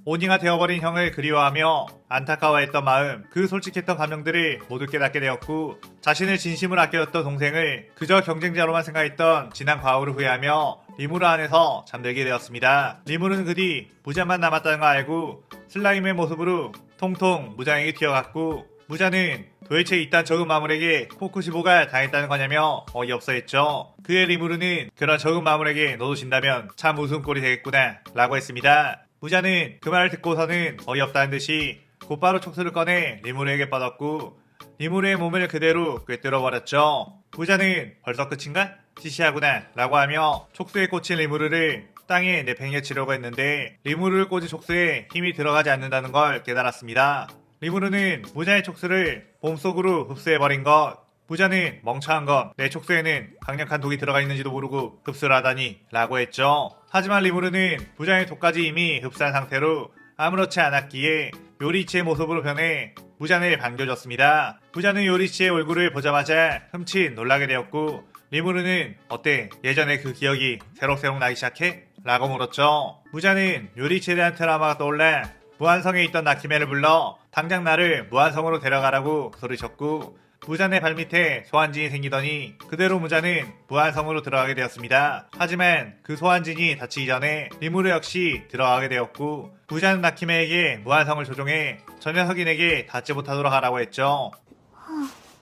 A: 오니가 되어버린 형을 그리워하며 안타까워했던 마음, 그 솔직했던 감정들을 모두 깨닫게 되었고 자신을 진심으로 아껴줬던 동생을 그저 경쟁자로만 생각했던 지난 과거를 후회하며 리무르 안에서 잠들게 되었습니다. 리무르는 그 뒤 무잔만 남았다는 걸 알고 슬라임의 모습으로 통통 무잔에게 튀어갔고 무잔은 도대체 이딴 적은 마물에게 코쿠시보가 당했다는 거냐며 어이없어 했죠. 그의 리무르는 그런 적은 마물에게 너도 진다면 참 우스운 꼴이 되겠구나 라고 했습니다. 무잔은 그 말을 듣고서는 어이없다는 듯이 곧바로 촉수를 꺼내 리무르에게 뻗었고 리무르의 몸을 그대로 꿰뚫어버렸죠. 무잔은 벌써 끝인가? 시시하구나 라고 하며 촉수에 꽂힌 리무르를 땅에 내팽개치려고 했는데 리무르를 꽂은 촉수에 힘이 들어가지 않는다는 걸 깨달았습니다. 리무르는 무잔의 촉수를 몸속으로 흡수해버린 것. 무잔은 멍청한 것. 내 촉수에는 강력한 독이 들어가 있는지도 모르고 흡수를 하다니 라고 했죠. 하지만 리무르는 무잔의 독까지 이미 흡수한 상태로 아무렇지 않았기에 요리치의 모습으로 변해 무잔을 반겨줬습니다. 무잔은 요리치의 얼굴을 보자마자 흠칫 놀라게 되었고 리무르는 어때? 예전에 그 기억이 새록새록 나기 시작해? 라고 물었죠. 무잔은 요리치에 대한 트라우마가 떠올라 무한성에 있던 나키메를 불러 당장 나를 무한성으로 데려가라고 소리쳤고 무잔의 발밑에 소환진이 생기더니 그대로 무잔은 무한성으로 들어가게 되었습니다. 하지만 그 소환진이 다치기 전에 리무르 역시 들어가게 되었고 무잔은 나키메에게 무한성을 조종해 저 녀석인에게 닿지 못하도록 하라고 했죠.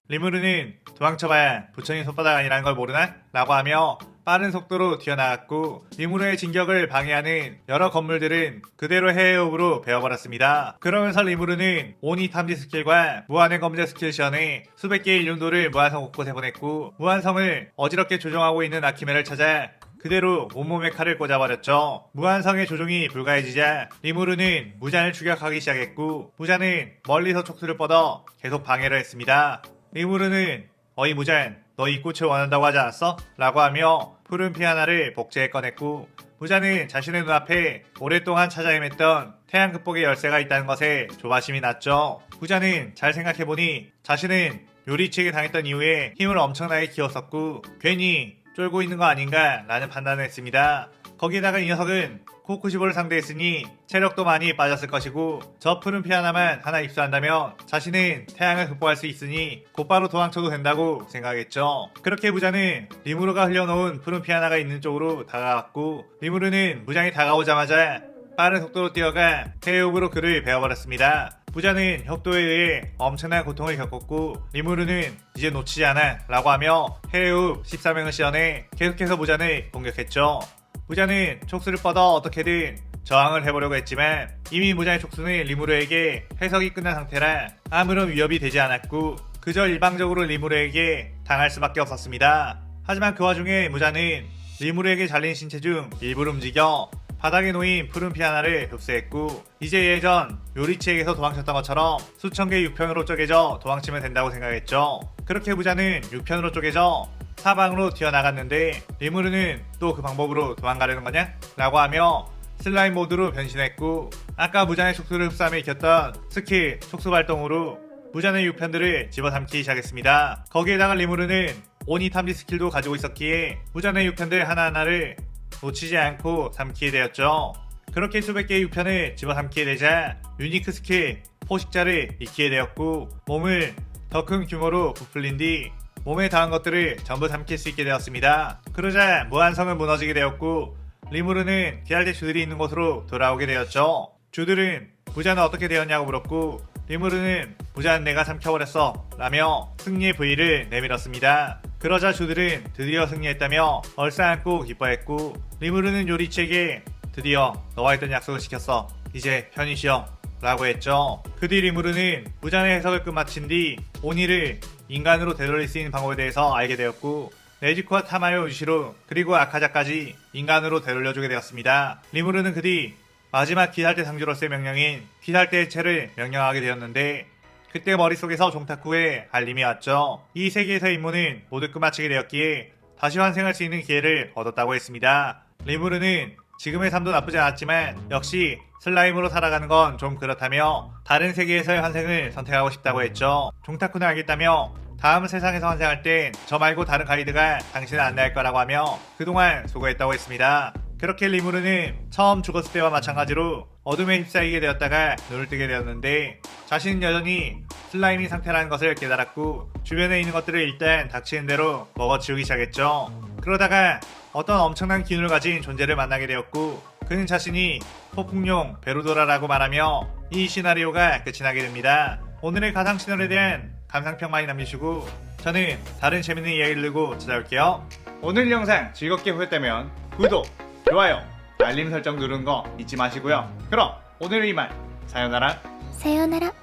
A: 리무르는 도망쳐봐야 부처님 손바닥 아니라는 걸 모르나? 라고 하며 빠른 속도로 튀어나갔고 리무르의 진격을 방해하는 여러 건물들은 그대로 해외호흡으로 베어버렸습니다. 그러면서 리무르는 오니 탐지 스킬과 무한의 검제 스킬 시연에 수백 개의 일륜도를 무한성 곳곳에 보냈고 무한성을 어지럽게 조종하고 있는 아키메를 찾아 그대로 온몸에 칼을 꽂아버렸죠. 무한성의 조종이 불가해지자 리무르는 무잔을 추격하기 시작했고 무잔은 멀리서 촉수를 뻗어 계속 방해를 했습니다. 리무르는 어이 무잔, 너 이 꽃을 원한다고 하지 않았어? 라고 하며 푸른 피아나를 복제해 꺼냈고 무잔은 자신의 눈앞에 오랫동안 찾아 헤맸던 태양극복의 열쇠가 있다는 것에 조바심이 났죠. 무잔은 잘 생각해보니 자신은 요리치에게 당했던 이후에 힘을 엄청나게 키웠었고 괜히 쫄고 있는 거 아닌가 라는 판단을 했습니다. 거기에다가 이 녀석은 코쿠시보를 상대했으니 체력도 많이 빠졌을 것이고 저 푸른 피아나만 하나 입수한다면 자신은 태양을 극복할 수 있으니 곧바로 도망쳐도 된다고 생각했죠. 그렇게 무자는 리무르가 흘려놓은 푸른 피아나가 있는 쪽으로 다가갔고 리무르는 무장이 다가오자마자 빠른 속도로 뛰어가 해협으로 그를 베어버렸습니다. 부자는 협도에 의해 엄청난 고통을 겪었고 리무르는 이제 놓치지 않아 라고 하며 해외후 14명을 시연해 계속해서 무잔을 공격했죠. 무잔은 촉수를 뻗어 어떻게든 저항을 해보려고 했지만 이미 무잔의 촉수는 리무르에게 해석이 끝난 상태라 아무런 위협이 되지 않았고 그저 일방적으로 리무르에게 당할 수밖에 없었습니다. 하지만 그 와중에 무잔은 리무르에게 잘린 신체 중 일부를 움직여 바닥에 놓인 푸른 피아나를 흡수했고 이제 예전 요리치에게서 도망쳤던 것처럼 수천 개의 6편으로 쪼개져 도망치면 된다고 생각했죠. 그렇게 부자는 6편으로 쪼개져 사방으로 튀어나갔는데 리무르는 또 그 방법으로 도망가려는 거냐? 라고 하며 슬라임 모드로 변신했고 아까 무잔의 촉수를 흡수하며 익혔던 스킬 촉수 발동으로 무잔의 6편들을 집어삼키기 시작했습니다. 거기에다가 리무르는 오니 탐지 스킬도 가지고 있었기에 무잔의 6편들 하나하나를 놓치지 않고 삼키게 되었죠. 그렇게 수백 개의 6편을 집어삼키게 되자 유니크 스킬 포식자를 익히게 되었고 몸을 더 큰 규모로 부풀린 뒤 몸에 닿은 것들을 전부 삼킬 수 있게 되었습니다. 그러자 무한성은 무너지게 되었고 리무르는 기다릴 주들이 있는 곳으로 돌아오게 되었죠. 주들은 부자는 어떻게 되었냐고 물었고 리무르는 부자는 내가 삼켜버렸어 라며 승리의 V를 내밀었습니다. 그러자 주들은 드디어 승리했다며 얼싸안고 기뻐했고 리무르는 요리치에게 드디어 너와 했던 약속을 지켰어. 이제 편히 쉬어 라고 했죠. 그 뒤 리무르는 무잔의 해석을 끝마친 뒤 오니를 인간으로 되돌릴 수 있는 방법에 대해서 알게 되었고 네지코와 타마요 유시로 그리고 아카자까지 인간으로 되돌려주게 되었습니다. 리무르는 그 뒤 마지막 귀살대 상주로서의 명령인 귀살대 해체를 명령하게 되었는데 그때 머릿속에서 종타쿠의 알림이 왔죠. 이 세계에서의 임무는 모두 끝마치게 되었기에 다시 환생할 수 있는 기회를 얻었다고 했습니다. 리무르는 지금의 삶도 나쁘지 않았지만 역시 슬라임으로 살아가는 건 좀 그렇다며 다른 세계에서의 환생을 선택하고 싶다고 했죠. 종타쿠는 알겠다며 다음 세상에서 환생할 땐 저 말고 다른 가이드가 당신을 안내할 거라고 하며 그동안 수고했다고 했습니다. 그렇게 리무르는 처음 죽었을 때와 마찬가지로 어둠에 휩싸이게 되었다가 눈을 뜨게 되었는데 자신은 여전히 슬라임인 상태라는 것을 깨달았고 주변에 있는 것들을 일단 닥치는 대로 먹어치우기 시작했죠. 그러다가 어떤 엄청난 기운을 가진 존재를 만나게 되었고 그는 자신이 폭풍용 베루도라라고 말하며 이 시나리오가 끝이 나게 됩니다. 오늘의 가상 시나리오에 대한 감상평 많이 남기시고 저는 다른 재밌는 이야기를 들고 찾아올게요. 오늘 영상 즐겁게 보셨다면 구독, 좋아요, 알림 설정 누르는 거 잊지 마시고요. 그럼 오늘 이만 사요나라.
B: さようなら。